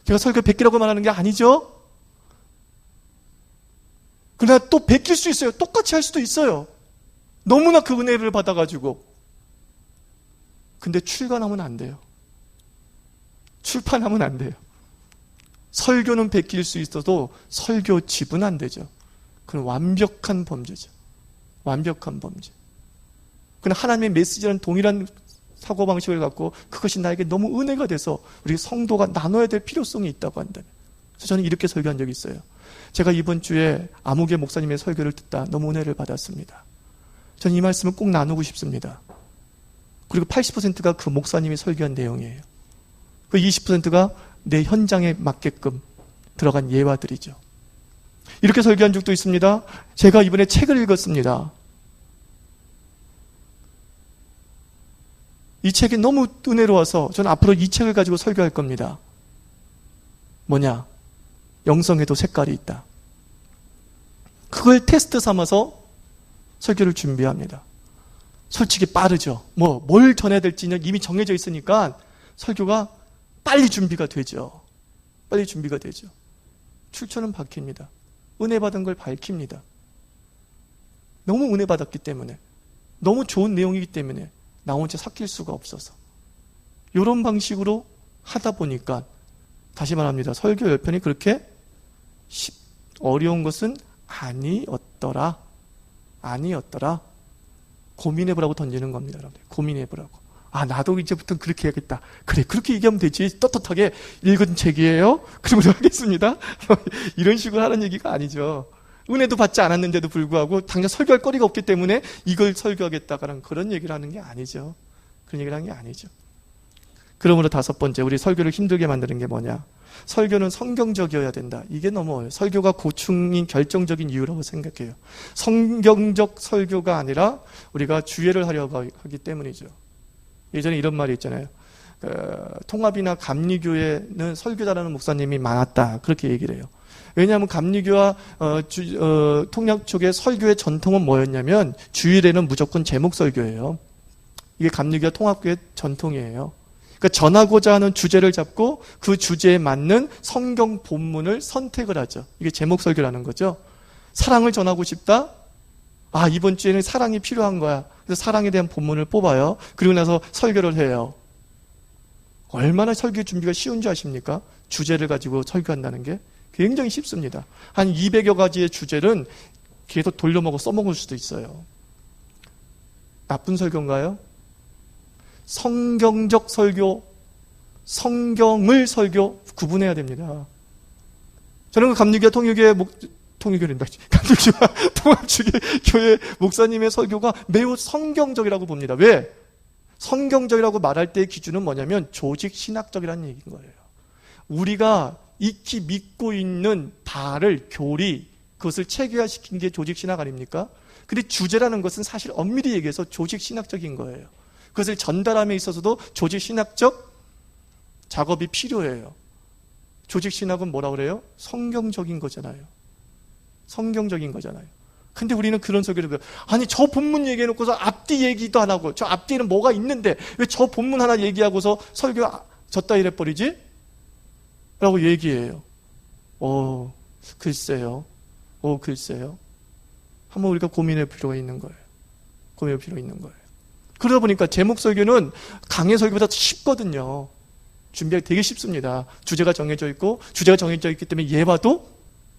제가 설교 베끼라고 말하는 게 아니죠. 그러나 또 베낄 수 있어요. 똑같이 할 수도 있어요. 너무나 그 은혜를 받아가지고. 근데 출간하면 안 돼요. 출판하면 안 돼요. 설교는 베낄 수 있어도 설교집은 안 되죠. 그건 완벽한 범죄죠. 완벽한 범죄. 그러나 하나님의 메시지라는 동일한 사고방식을 갖고 그것이 나에게 너무 은혜가 돼서 우리 성도가 나눠야 될 필요성이 있다고 한다면. 그래서 저는 이렇게 설교한 적이 있어요. 제가 이번 주에 아무개 목사님의 설교를 듣다 너무 은혜를 받았습니다. 저는 이 말씀을 꼭 나누고 싶습니다. 그리고 80%가 그 목사님이 설교한 내용이에요. 그 20%가 내 현장에 맞게끔 들어간 예화들이죠. 이렇게 설교한 적도 있습니다. 제가 이번에 책을 읽었습니다. 이 책이 너무 은혜로워서 저는 앞으로 이 책을 가지고 설교할 겁니다. 뭐냐? 영성에도 색깔이 있다. 그걸 테스트 삼아서 설교를 준비합니다. 솔직히 빠르죠. 뭘 전해야 될지는 이미 정해져 있으니까 설교가 빨리 준비가 되죠. 빨리 준비가 되죠. 출처는 밝힙니다. 은혜 받은 걸 밝힙니다. 너무 은혜 받았기 때문에, 너무 좋은 내용이기 때문에 나 혼자 삭힐 수가 없어서 이런 방식으로 하다 보니까, 다시 말합니다. 설교 10편이 그렇게 어려운 것은 아니었더라. 고민해보라고 던지는 겁니다. 여러분들. 고민해보라고. 나도 이제부터는 그렇게 해야겠다. 그래, 그렇게 얘기하면 되지. 떳떳하게 읽은 책이에요. 그러면 하겠습니다. 이런 식으로 하는 얘기가 아니죠. 은혜도 받지 않았는데도 불구하고 당장 설교할 거리가 없기 때문에 이걸 설교하겠다라는 그런 얘기를 하는 게 아니죠. 그런 얘기를 하는 게 아니죠. 그러므로 5번째, 우리 설교를 힘들게 만드는 게 뭐냐? 설교는 성경적이어야 된다. 이게 너무 어려워요. 설교가 고충인 결정적인 이유라고 생각해요. 성경적 설교가 아니라 우리가 주예를 하려고 하기 때문이죠. 예전에 이런 말이 있잖아요. 통합이나 감리교회는 설교 잘하는 목사님이 많았다. 그렇게 얘기를 해요. 왜냐하면 감리교와 통합 쪽의 설교의 전통은 뭐였냐면 주일에는 무조건 제목 설교예요. 이게 감리교와 통합교의 전통이에요. 그러니까 전하고자 하는 주제를 잡고 그 주제에 맞는 성경 본문을 선택을 하죠. 이게 제목 설교라는 거죠. 사랑을 전하고 싶다? 이번 주에는 사랑이 필요한 거야. 그래서 사랑에 대한 본문을 뽑아요. 그리고 나서 설교를 해요. 얼마나 설교 준비가 쉬운 줄 아십니까? 주제를 가지고 설교한다는 게 굉장히 쉽습니다. 한 200여 가지의 주제는 계속 돌려먹어 써먹을 수도 있어요. 나쁜 설교인가요? 성경적 설교, 성경을 설교 구분해야 됩니다. 저는 그 감리교와 감리교와 통합주의 목사님의 설교가 매우 성경적이라고 봅니다. 왜? 성경적이라고 말할 때의 기준은 뭐냐면 조직 신학적이라는 얘기인 거예요. 우리가 익히 믿고 있는 바를 교리, 그것을 체계화시킨 게 조직 신학 아닙니까? 근데 주제라는 것은 사실 엄밀히 얘기해서 조직 신학적인 거예요. 그것을 전달함에 있어서도 조직 신학적 작업이 필요해요. 조직 신학은 뭐라 그래요? 성경적인 거잖아요. 성경적인 거잖아요. 근데 우리는 그런 설교를 해요. 저 본문 얘기해놓고서 앞뒤 얘기도 안 하고, 저 앞뒤에는 뭐가 있는데 왜 저 본문 하나 얘기하고서 설교 졌다 이래버리지? 라고 얘기해요. 글쎄요. 한번 우리가 고민할 필요가 있는 거예요. 그러다 보니까 제목 설교는 강해 설교보다 쉽거든요. 준비하기 되게 쉽습니다. 주제가 정해져 있고, 주제가 정해져 있기 때문에 예화도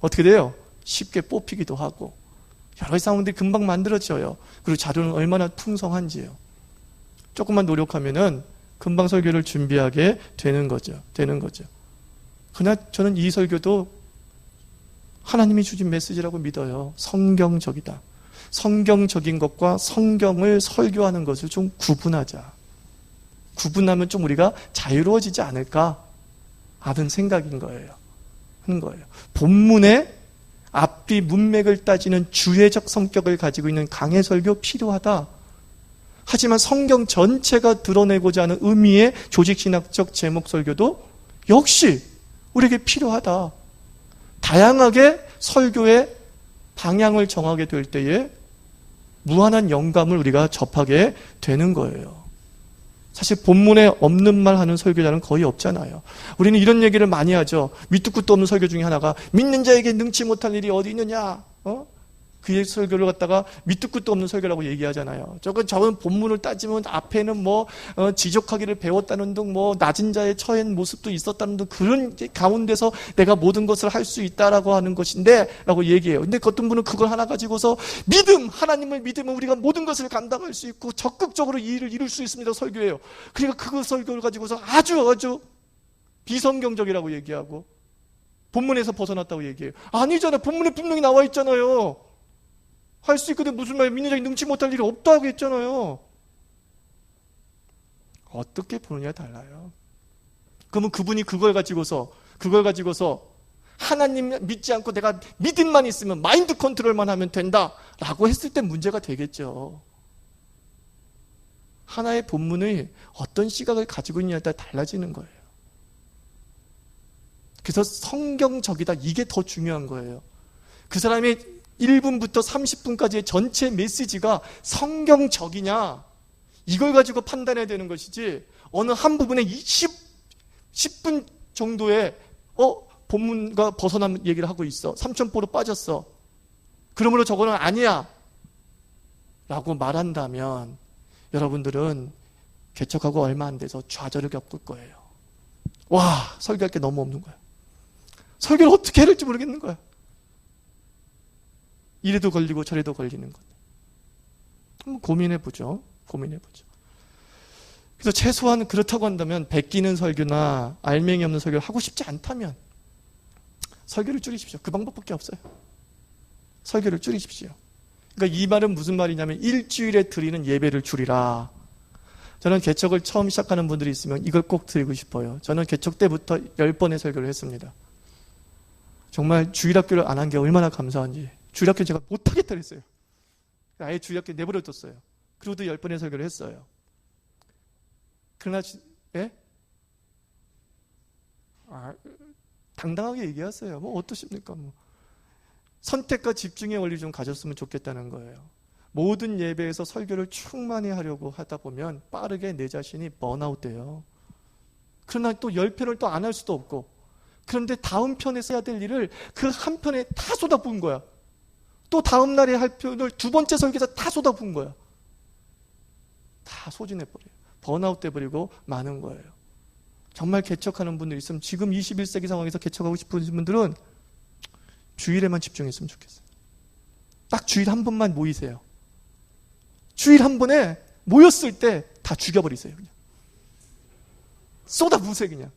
어떻게 돼요? 쉽게 뽑히기도 하고, 여러 가지 상황들이 금방 만들어져요. 그리고 자료는 얼마나 풍성한지요. 조금만 노력하면은 금방 설교를 준비하게 되는 거죠. 그러나 저는 이 설교도 하나님이 주신 메시지라고 믿어요. 성경적이다. 성경적인 것과 성경을 설교하는 것을 좀 구분하자. 구분하면 좀 우리가 자유로워지지 않을까 하는 생각인 거예요. 본문의 앞뒤 문맥을 따지는 주혜적 성격을 가지고 있는 강해 설교 필요하다. 하지만 성경 전체가 드러내고자 하는 의미의 조직신학적 제목 설교도 역시 우리에게 필요하다. 다양하게 설교의 방향을 정하게 될 때에 무한한 영감을 우리가 접하게 되는 거예요. 사실 본문에 없는 말 하는 설교자는 거의 없잖아요. 우리는 이런 얘기를 많이 하죠. 밑도 끝도 없는 설교 중에 하나가 믿는 자에게 능치 못할 일이 어디 있느냐? 그 설교를 갖다가 밑도 끝도 없는 설교라고 얘기하잖아요. 저건 본문을 따지면 앞에는 지적하기를 배웠다는 등 낮은 자의 처한 모습도 있었다는 등 그런 가운데서 내가 모든 것을 할 수 있다라고 하는 것인데 라고 얘기해요. 근데 어떤 분은 그걸 하나 가지고서 하나님을 믿으면 우리가 모든 것을 감당할 수 있고 적극적으로 이 일을 이룰 수 있습니다. 설교해요. 그러니까 그 설교를 가지고서 아주 비성경적이라고 얘기하고 본문에서 벗어났다고 얘기해요. 아니잖아요. 본문에 분명히 나와 있잖아요. 할 수 있거든 무슨 말이에요. 믿는 자가 능치 못할 일이 없다고 했잖아요. 어떻게 보느냐에 달라요. 그러면 그분이 그걸 가지고서 하나님 믿지 않고 내가 믿음만 있으면 마인드 컨트롤만 하면 된다라고 했을 때 문제가 되겠죠. 하나의 본문의 어떤 시각을 가지고 있느냐에 따라 달라지는 거예요. 그래서 성경적이다, 이게 더 중요한 거예요. 그 사람의 1분부터 30분까지의 전체 메시지가 성경적이냐, 이걸 가지고 판단해야 되는 것이지, 어느 한 부분에 10분 정도의 본문과 벗어난 얘기를 하고 있어. 삼천포로 빠졌어. 그러므로 저거는 아니야 라고 말한다면 여러분들은 개척하고 얼마 안 돼서 좌절을 겪을 거예요. 와, 설교할 게 너무 없는 거야. 설교를 어떻게 해야 될지 모르겠는 거야. 이래도 걸리고 저래도 걸리는 것. 한번 고민해보죠. 그래서 최소한 그렇다고 한다면 베끼는 설교나 알맹이 없는 설교를 하고 싶지 않다면 설교를 줄이십시오. 그 방법밖에 없어요. 설교를 줄이십시오. 그러니까 이 말은 무슨 말이냐면 일주일에 드리는 예배를 줄이라. 저는 개척을 처음 시작하는 분들이 있으면 이걸 꼭 드리고 싶어요. 저는 개척 때부터 10번의 설교를 했습니다. 정말 주일학교를 안 한 게 얼마나 감사한지. 주일학교 제가 못하겠다 그랬어요. 아예 주일학교 내버려뒀어요. 그리고도 10번의 설교를 했어요. 그러나 예? 당당하게 얘기하세요. 뭐 어떠십니까? 선택과 집중의 원리 좀 가졌으면 좋겠다는 거예요. 모든 예배에서 설교를 충만히 하려고 하다 보면 빠르게 내 자신이 번아웃 돼요. 그러나 또 10편을 또 안 할 수도 없고, 그런데 다음 편에서 해야 될 일을 그 한 편에 다 쏟아부은 거야. 또 다음 날에 할 편을 두 번째 설교에서 다 쏟아부은 거야. 다 소진해버려요. 번아웃 돼버리고 마는 거예요. 정말 개척하는 분들 있으면 지금 21세기 상황에서 개척하고 싶은 분들은 주일에만 집중했으면 좋겠어요. 딱 주일 한 번만 모이세요. 주일 한 번에 모였을 때 다 죽여버리세요. 그냥 쏟아부으세요. 그냥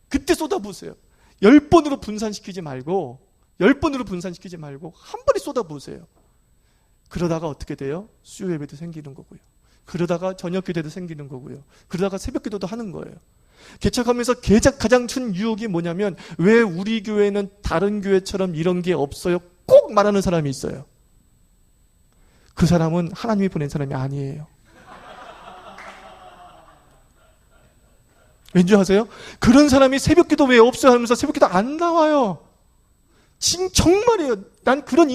그때 쏟아부으세요. 10번으로 분산시키지 말고 한 번에 쏟아부으세요. 그러다가 어떻게 돼요? 수요 예배도 생기는 거고요. 그러다가 저녁 기도도 생기는 거고요. 그러다가 새벽 기도도 하는 거예요. 개척하면서 가장 큰 유혹이 뭐냐면, 왜 우리 교회는 다른 교회처럼 이런 게 없어요? 꼭 말하는 사람이 있어요. 그 사람은 하나님이 보낸 사람이 아니에요. 왠지 아세요? 그런 사람이 새벽 기도 왜 없어요? 하면서 새벽 기도 안 나와요. 정말이에요. 난 그런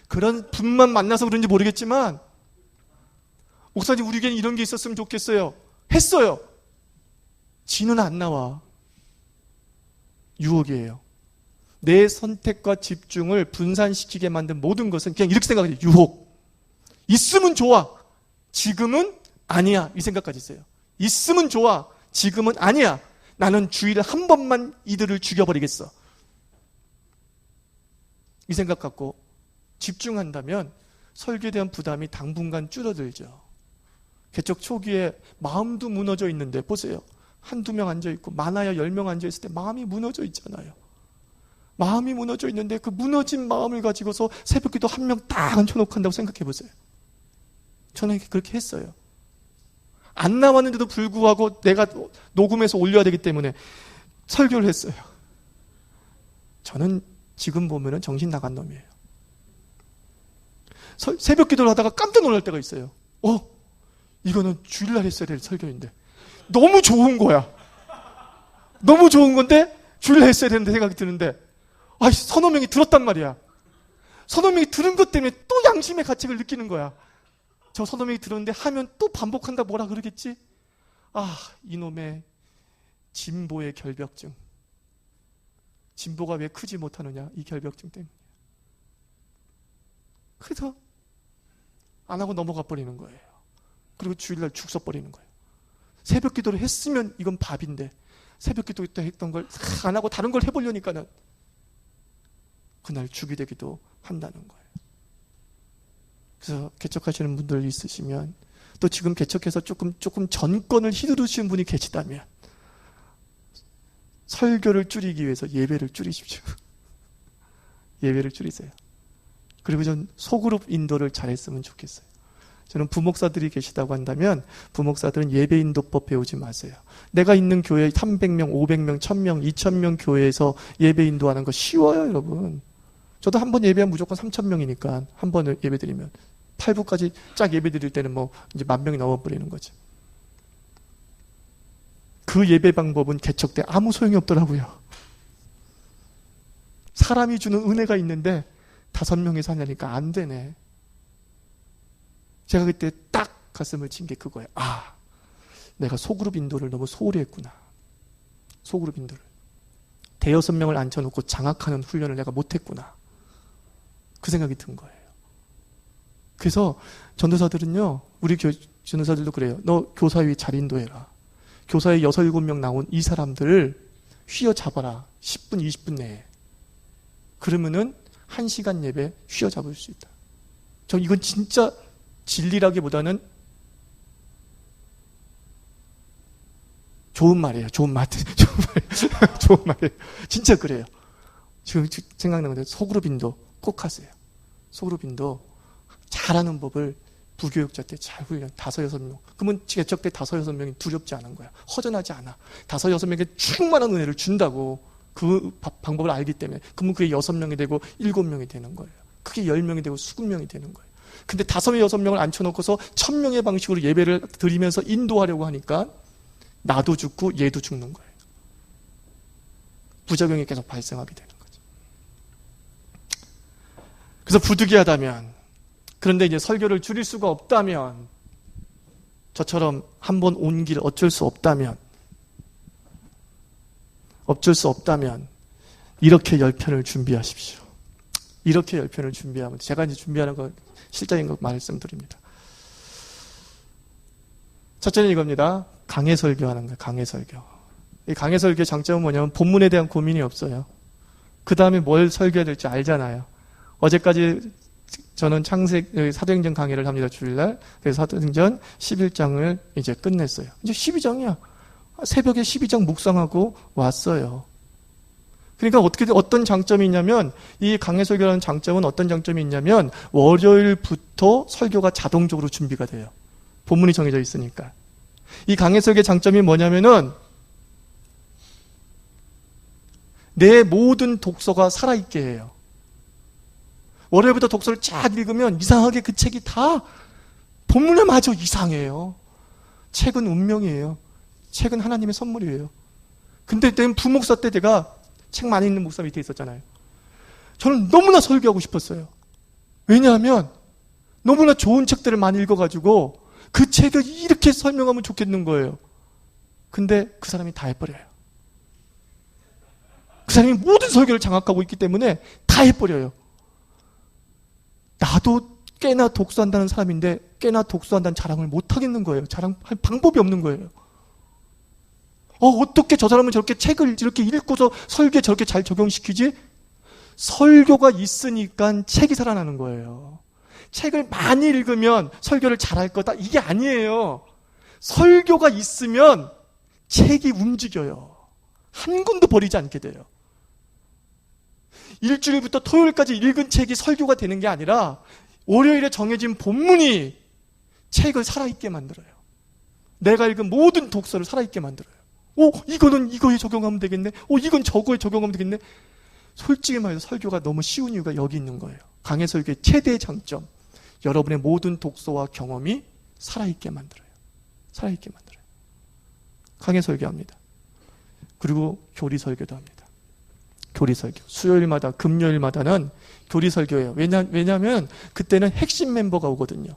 그런 분만 만나서 그런지 모르겠지만, 목사님 우리 교회는 이런 게 있었으면 좋겠어요. 했어요. 지는 안 나와. 유혹이에요. 내 선택과 집중을 분산시키게 만든 모든 것은 그냥 이렇게 생각해요. 유혹. 있으면 좋아. 지금은 아니야. 이 생각까지 있어요. 있으면 좋아. 지금은 아니야. 나는 주일에 한 번만 이들을 죽여버리겠어. 이 생각 갖고 집중한다면 설교에 대한 부담이 당분간 줄어들죠. 개척 초기에 마음도 무너져 있는데 보세요. 한두 명 앉아있고 많아야 10명 앉아있을 때 마음이 무너져 있잖아요. 마음이 무너져 있는데 그 무너진 마음을 가지고서 새벽기도 한 명 딱 앉혀놓고 한다고 생각해 보세요. 저는 그렇게 했어요. 안 나왔는데도 불구하고 내가 녹음해서 올려야 되기 때문에 설교를 했어요. 저는 지금 보면은 정신 나간 놈이에요. 새벽 기도를 하다가 깜짝 놀랄 때가 있어요. 이거는 주일날 했어야 될 설교인데 너무 좋은 거야. 너무 좋은 건데 주일날 했어야 되는데 생각이 드는데 서너 명이 들었단 말이야. 서너 명이 들은 것 때문에 또 양심의 가책을 느끼는 거야. 저 서너 명이 들었는데 하면 또 반복한다 뭐라 그러겠지? 이놈의 진보의 결벽증. 진보가 왜 크지 못하느냐? 이 결벽증 때문에. 그래서 안 하고 넘어가 버리는 거예요. 그리고 주일날 죽 써버리는 거예요. 새벽 기도를 했으면 이건 밥인데 새벽 기도 때 했던 걸 안 하고 다른 걸 해보려니까는 그날 죽이 되기도 한다는 거예요. 그래서 개척하시는 분들 있으시면, 또 지금 개척해서 조금 전권을 휘두르시는 분이 계시다면 설교를 줄이기 위해서 예배를 줄이십시오. 예배를 줄이세요. 그리고 전 소그룹 인도를 잘했으면 좋겠어요. 저는 부목사들이 계시다고 한다면 부목사들은 예배 인도법 배우지 마세요. 내가 있는 교회 300명, 500명, 1000명, 2000명 교회에서 예배 인도하는 거 쉬워요, 여러분. 저도 한 번 예배하면 무조건 3000명이니까 한 번을 예배 드리면 8부까지 쫙 예배 드릴 때는 뭐 이제 10,000명이 넘어버리는 거죠. 그 예배 방법은 개척 때 아무 소용이 없더라고요. 사람이 주는 은혜가 있는데 5명이서 하냐니까 안 되네. 제가 그때 딱 가슴을 친 게 그거예요. 아, 내가 소그룹 인도를 너무 소홀히 했구나. 소그룹 인도를. 대여섯 명을 앉혀놓고 장악하는 훈련을 내가 못했구나. 그 생각이 든 거예요. 그래서 전도사들은요, 우리 전도사들도 그래요. 너 교사위 잘 인도해라. 교사에 6, 7명 나온 이 사람들을 휘어잡아라. 10분, 20분 내에. 그러면은 1시간 예배 휘어잡을 수 있다. 저 이건 진짜 진리라기보다는 좋은 말이에요. 좋은 말. 좋은 말이에요. 진짜 그래요. 지금 생각나는데 소그룹 인도 꼭 하세요. 소그룹 인도 잘하는 법을 부교육자 때 잘 훈련. 5, 6명. 그러면 개척 때 5, 6명이 두렵지 않은 거야. 허전하지 않아. 5, 6명에게 충만한 은혜를 준다고. 그 방법을 알기 때문에. 그러면 그게 6명이 되고 7명이 되는 거예요. 그게 10명이 되고 20명이 되는 거예요. 근데 5, 6명을 앉혀놓고서 1000명의 방식으로 예배를 드리면서 인도하려고 하니까 나도 죽고 얘도 죽는 거예요. 부작용이 계속 발생하게 되는 거죠. 그래서 부득이하다면, 그런데 이제 설교를 줄일 수가 없다면, 저처럼 한 번 온 길 어쩔 수 없다면, 이렇게 10편을 준비하십시오. 이렇게 10편을 준비하면, 제가 이제 준비하는 거 실장인 거 말씀드립니다. 첫째는 이겁니다. 강해 설교하는 거예요. 강해 설교. 이 강해 설교의 장점은 뭐냐면 본문에 대한 고민이 없어요. 그 다음에 뭘 설교해야 될지 알잖아요. 어제까지 저는 사도행전 강의를 합니다. 주일날. 그래서 사도행전 11장을 이제 끝냈어요. 이제 12장이야. 새벽에 12장 묵상하고 왔어요. 그러니까 어떤 장점이 있냐면, 이 강해 설교라는 장점은 어떤 장점이 있냐면, 월요일부터 설교가 자동적으로 준비가 돼요. 본문이 정해져 있으니까. 이 강해 설교의 장점이 뭐냐면은, 내 모든 독서가 살아있게 해요. 월요일부터 독서를 쫙 읽으면 이상하게 그 책이 다 본문에 마저 이상해요. 책은 운명이에요. 책은 하나님의 선물이에요. 근데 내 부목사 때 제가 책 많이 읽는 목사 밑에 있었잖아요. 저는 너무나 설교하고 싶었어요. 왜냐하면 너무나 좋은 책들을 많이 읽어가지고 그 책을 이렇게 설명하면 좋겠는 거예요. 근데 그 사람이 다 해버려요. 그 사람이 모든 설교를 장악하고 있기 때문에 다 해버려요. 나도 꽤나 독서한다는 사람인데 꽤나 독서한다는 자랑을 못하겠는 거예요. 자랑할 방법이 없는 거예요. 어떻게 저 사람은 저렇게 책을 이렇게 읽고서 설교에 저렇게 잘 적용시키지? 설교가 있으니까 책이 살아나는 거예요. 책을 많이 읽으면 설교를 잘할 거다. 이게 아니에요. 설교가 있으면 책이 움직여요. 한 군도 버리지 않게 돼요. 일주일부터 토요일까지 읽은 책이 설교가 되는 게 아니라 월요일에 정해진 본문이 책을 살아있게 만들어요. 내가 읽은 모든 독서를 살아있게 만들어요. 이거는 이거에 적용하면 되겠네. 이건 저거에 적용하면 되겠네. 솔직히 말해서 설교가 너무 쉬운 이유가 여기 있는 거예요. 강해 설교의 최대 장점. 여러분의 모든 독서와 경험이 살아있게 만들어요. 살아있게 만들어요. 강해 설교합니다. 그리고 교리 설교도 합니다. 교리 설교. 수요일마다, 금요일마다는 교리 설교예요. 왜냐하면 그때는 핵심 멤버가 오거든요.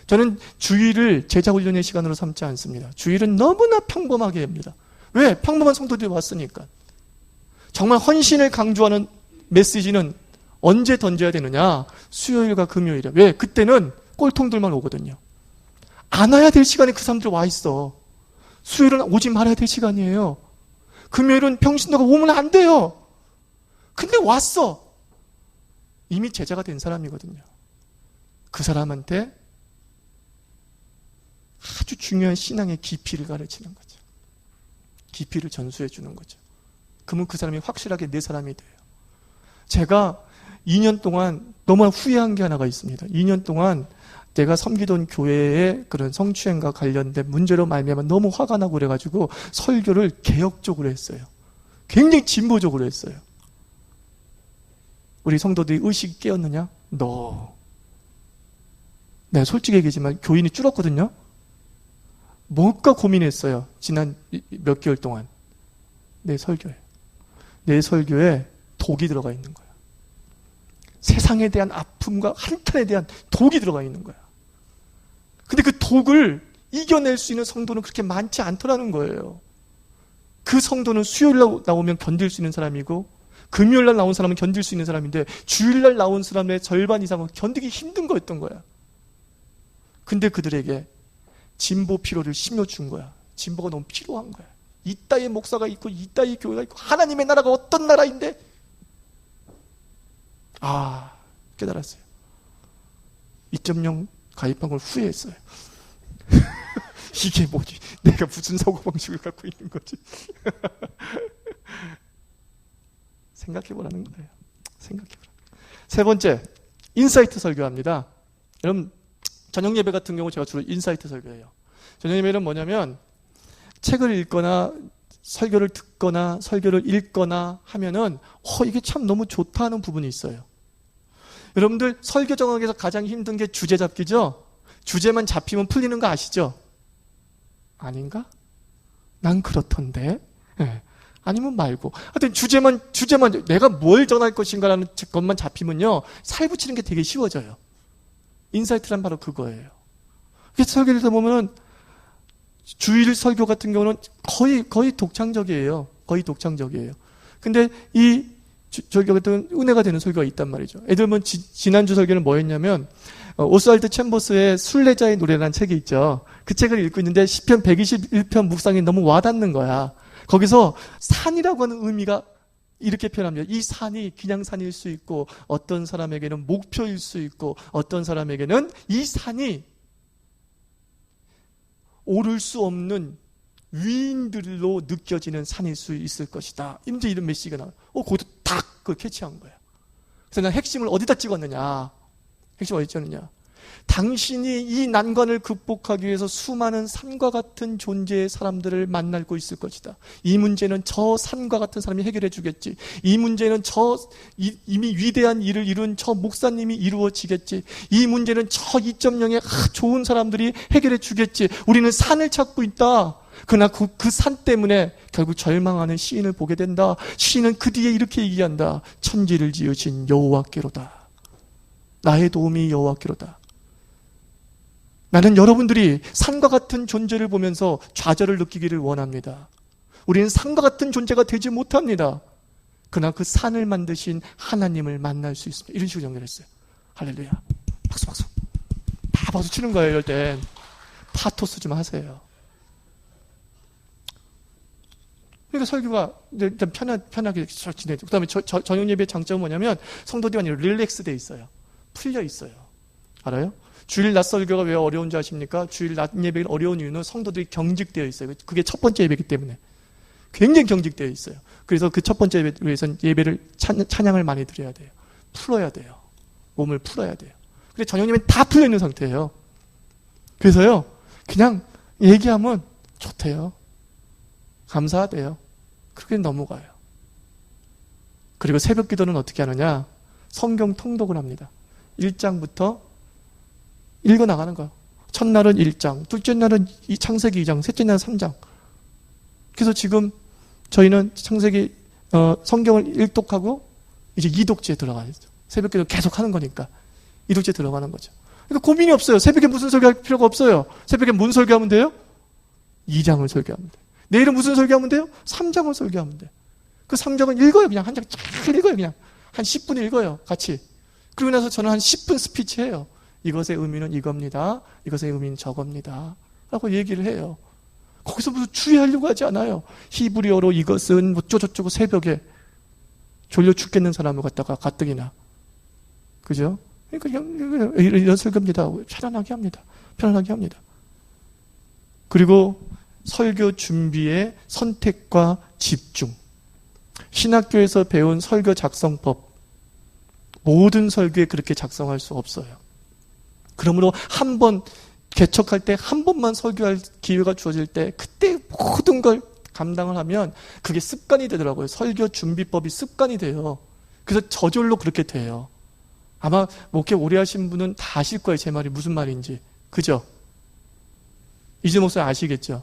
저는 주일을 제자훈련의 시간으로 삼지 않습니다. 주일은 너무나 평범하게 합니다. 왜? 평범한 성도들이 왔으니까. 정말 헌신을 강조하는 메시지는 언제 던져야 되느냐? 수요일과 금요일에. 왜? 그때는 꼴통들만 오거든요. 안 와야 될 시간에 그 사람들 와 있어. 수요일은 오지 말아야 될 시간이에요. 금요일은 평신도가 오면 안 돼요. 근데 왔어. 이미 제자가 된 사람이거든요. 그 사람한테 아주 중요한 신앙의 깊이를 가르치는 거죠. 깊이를 전수해 주는 거죠. 그러면 그 사람이 확실하게 내 사람이 돼요. 제가 2년 동안 너무 후회한 게 하나가 있습니다. 2년 동안 내가 섬기던 교회의 그런 성추행과 관련된 문제로 말미암아 너무 화가 나고 그래가지고 설교를 개혁적으로 했어요. 굉장히 진보적으로 했어요. 우리 성도들이 의식이 깨었느냐? 내가 솔직히 얘기하지만 교인이 줄었거든요. 뭘까 고민했어요. 지난 몇 개월 동안. 내 설교에 독이 들어가 있는 거야. 세상에 대한 아픔과 한탄에 대한 독이 들어가 있는 거야. 근데 그 독을 이겨낼 수 있는 성도는 그렇게 많지 않더라는 거예요. 그 성도는 수요일날 나오면 견딜 수 있는 사람이고 금요일날 나온 사람은 견딜 수 있는 사람인데 주일날 나온 사람의 절반 이상은 견디기 힘든 거였던 거야. 근데 그들에게 진보 필요를 심어준 거야. 진보가 너무 필요한 거야. 이따의 목사가 있고 이따의 교회가 있고 하나님의 나라가 어떤 나라인데 깨달았어요. 2.0 가입한 걸 후회했어요. 이게 뭐지? 내가 무슨 사고방식을 갖고 있는 거지? 생각해보라는 거예요. 세 번째, 인사이트 설교합니다. 여러분, 저녁 예배 같은 경우 제가 주로 인사이트 설교해요. 저녁 예배는 뭐냐면 책을 읽거나 설교를 듣거나 설교를 읽거나 하면은 이게 참 너무 좋다 하는 부분이 있어요. 여러분들 설교 정학에서 가장 힘든 게 주제 잡기죠? 주제만 잡히면 풀리는 거 아시죠? 아닌가? 난 그렇던데. 네. 아니면 말고. 하여튼 주제만 내가 뭘 전할 것인가라는 것만 잡히면요. 살 붙이는 게 되게 쉬워져요. 인사이트란 바로 그거예요. 그래서 설교를 듣다 보면은 주일 설교 같은 경우는 거의 독창적이에요. 근데 이 설교 같은 은혜가 되는 설교가 있단 말이죠. 예를 들면 지난주 설교는 뭐였냐면 오스왈드 챔버스의 순례자의 노래라는 책이 있죠. 그 책을 읽고 있는데 시편 121편 묵상이 너무 와닿는 거야. 거기서 산이라고 하는 의미가 이렇게 표현합니다. 이 산이 그냥 산일 수 있고 어떤 사람에게는 목표일 수 있고 어떤 사람에게는 이 산이 오를 수 없는 위인들로 느껴지는 산일 수 있을 것이다. 이제 이런 메시지가 나와요. 거기서 딱 그걸 캐치한 거예요. 그래서 난 핵심을 어디다 찍었느냐? 당신이 이 난관을 극복하기 위해서 수많은 산과 같은 존재의 사람들을 만나고 있을 것이다. 이 문제는 저 산과 같은 사람이 해결해 주겠지. 이 문제는 이미 위대한 일을 이룬 저 목사님이 이루어지겠지. 이 문제는 저 2.0의 좋은 사람들이 해결해 주겠지. 우리는 산을 찾고 있다. 그러나 그 산 때문에 결국 절망하는 시인을 보게 된다. 시인은 그 뒤에 이렇게 얘기한다. 천지를 지으신 여호와께로다. 나의 도움이 여호와께로다. 나는 여러분들이 산과 같은 존재를 보면서 좌절을 느끼기를 원합니다. 우리는 산과 같은 존재가 되지 못합니다. 그러나 그 산을 만드신 하나님을 만날 수 있습니다. 이런 식으로 연결했어요. 할렐루야. 박수. 다 박수 치는 거예요. 이럴 땐 파토스 좀 하세요. 그러니까 설교가 일단 편하게 지내죠. 그 다음에 저녁 예배의 장점은 뭐냐면 성도들이 완전히 릴렉스 돼 있어요. 풀려 있어요. 알아요? 주일 낮 설교가 왜 어려운지 아십니까? 주일 낮 예배가 어려운 이유는 성도들이 경직되어 있어요. 그게 첫 번째 예배이기 때문에. 굉장히 경직되어 있어요. 그래서 그 첫 번째 예배를 위해서는 예배를 찬양을 많이 드려야 돼요. 풀어야 돼요. 몸을 풀어야 돼요. 근데 저녁 예배는 다 풀려 있는 상태예요. 그래서요, 그냥 얘기하면 좋대요. 감사하대요. 그렇게 넘어가요. 그리고 새벽 기도는 어떻게 하느냐? 성경 통독을 합니다. 1장부터 읽어나가는 거예요. 첫날은 1장, 둘째 날은 창세기 2장, 셋째 날은 3장. 그래서 지금 저희는 창세기 성경을 일독하고 이제 이독지에 들어가야죠. 새벽 기도 계속 하는 거니까 이독지에 들어가는 거죠. 그러니까 고민이 없어요. 새벽에 무슨 설교할 필요가 없어요. 새벽에 뭔 설교하면 돼요? 2장을 설교하면 돼요. 내일은 무슨 설교하면 돼요? 3장을 설교하면 돼요. 그 3장은 읽어요. 그냥 한 장 쫙 읽어요. 그냥 한 10분 읽어요. 같이. 그리고 나서 저는 한 10분 스피치해요. 이것의 의미는 이겁니다. 이것의 의미는 저겁니다. 라고 얘기를 해요. 거기서 무슨 주의하려고 하지 않아요. 히브리어로 이것은 저쩌고 새벽에 졸려 죽겠는 사람을 갖다가 가뜩이나. 그죠? 그냥 이런 설교입니다. 편안하게 합니다. 그리고 설교 준비의 선택과 집중. 신학교에서 배운 설교 작성법, 모든 설교에 그렇게 작성할 수 없어요. 그러므로 한 번 개척할 때 한 번만 설교할 기회가 주어질 때 그때 모든 걸 감당을 하면 그게 습관이 되더라고요. 설교 준비법이 습관이 돼요. 그래서 저절로 그렇게 돼요. 아마 목회 오래 하신 분은 다 아실 거예요. 제 말이 무슨 말인지. 그죠? 이재 목사님 아시겠죠?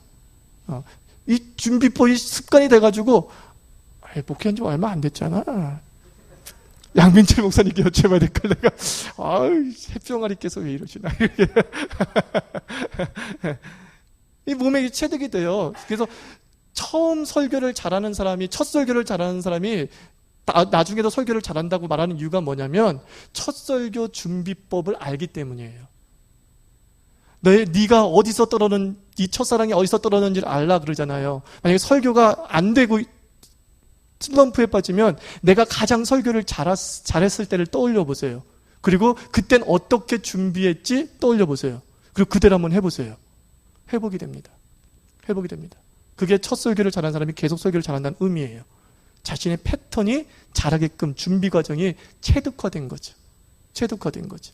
이 준비법이 습관이 돼가지고 목회한 지 얼마 안 됐잖아. 양민철 목사님께 여쭤봐야 될걸 내가. 아유, 햇병아리께서 왜 이러시나. 이 몸에 체득이 돼요. 그래서 처음 설교를 잘하는 사람이, 첫 설교를 잘하는 사람이 나중에도 설교를 잘한다고 말하는 이유가 뭐냐면 첫 설교 준비법을 알기 때문이에요. 네가 어디서 떨어는, 네 첫사랑이 어디서 떨어는지를 알라 그러잖아요. 만약에 설교가 안 되고 슬럼프에 빠지면 내가 가장 설교를 잘했을 때를 떠올려 보세요. 그리고 그땐 어떻게 준비했지 떠올려 보세요. 그리고 그대로 한번 해보세요. 회복이 됩니다. 회복이 됩니다. 그게 첫 설교를 잘한 사람이 계속 설교를 잘한다는 의미예요. 자신의 패턴이 잘하게끔 준비 과정이 체득화된 거죠. 체득화된 거죠.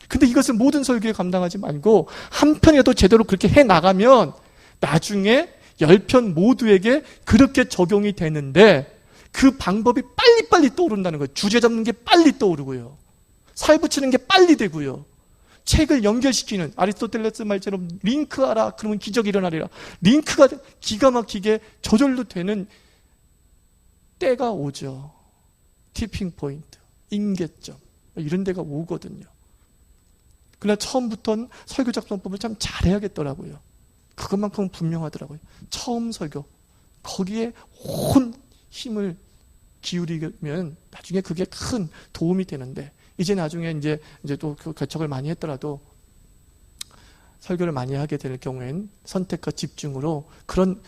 근데 이것을 모든 설교에 감당하지 말고 한 편이라도 제대로 그렇게 해나가면 나중에 10편 모두에게 그렇게 적용이 되는데 그 방법이 빨리빨리 떠오른다는 거예요. 주제 잡는 게 빨리 떠오르고요. 살 붙이는 게 빨리 되고요. 책을 연결시키는 아리스토텔레스 말처럼 링크하라 그러면 기적이 일어나리라. 링크가 기가 막히게 저절로 되는 때가 오죠. 티핑 포인트, 임계점 이런 데가 오거든요. 그러나 처음부터는 설교 작성법을 참 잘해야겠더라고요. 그것만큼은 분명하더라고요. 처음 설교 거기에 온 힘을 기울이면 나중에 그게 큰 도움이 되는데 이제 나중에 이제 또 개척을 많이 했더라도 설교를 많이 하게 될 경우엔 선택과 집중으로 그런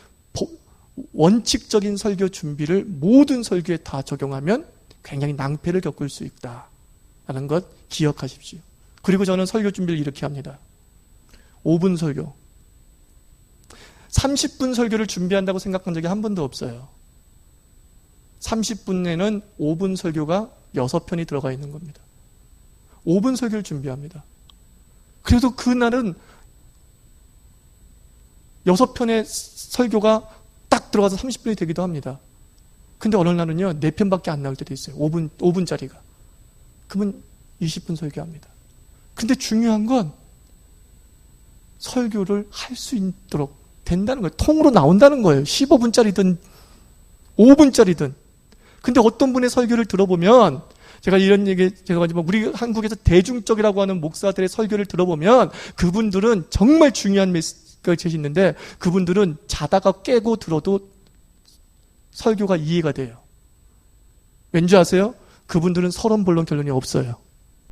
원칙적인 설교 준비를 모든 설교에 다 적용하면 굉장히 낭패를 겪을 수 있다라는 것 기억하십시오. 그리고 저는 설교 준비를 이렇게 합니다. 5분 설교. 30분 설교를 준비한다고 생각한 적이 한 번도 없어요. 30분에는 5분 설교가 6편이 들어가 있는 겁니다. 5분 설교를 준비합니다. 그래도 그날은 6편의 설교가 딱 들어가서 30분이 되기도 합니다. 근데 어느 날은요 4편밖에 안 나올 때도 있어요. 5분짜리가. 그러면 20분 설교합니다. 근데 중요한 건 설교를 할 수 있도록 된다는 거예요. 통으로 나온다는 거예요. 15분짜리든 5분짜리든. 근데 어떤 분의 설교를 들어보면 제가 이런 얘기 제가 하지만 우리 한국에서 대중적이라고 하는 목사들의 설교를 들어보면 그분들은 정말 중요한 메시지가 있는데 그분들은 자다가 깨고 들어도 설교가 이해가 돼요. 왠지 아세요? 그분들은 서론 본론 결론이 없어요.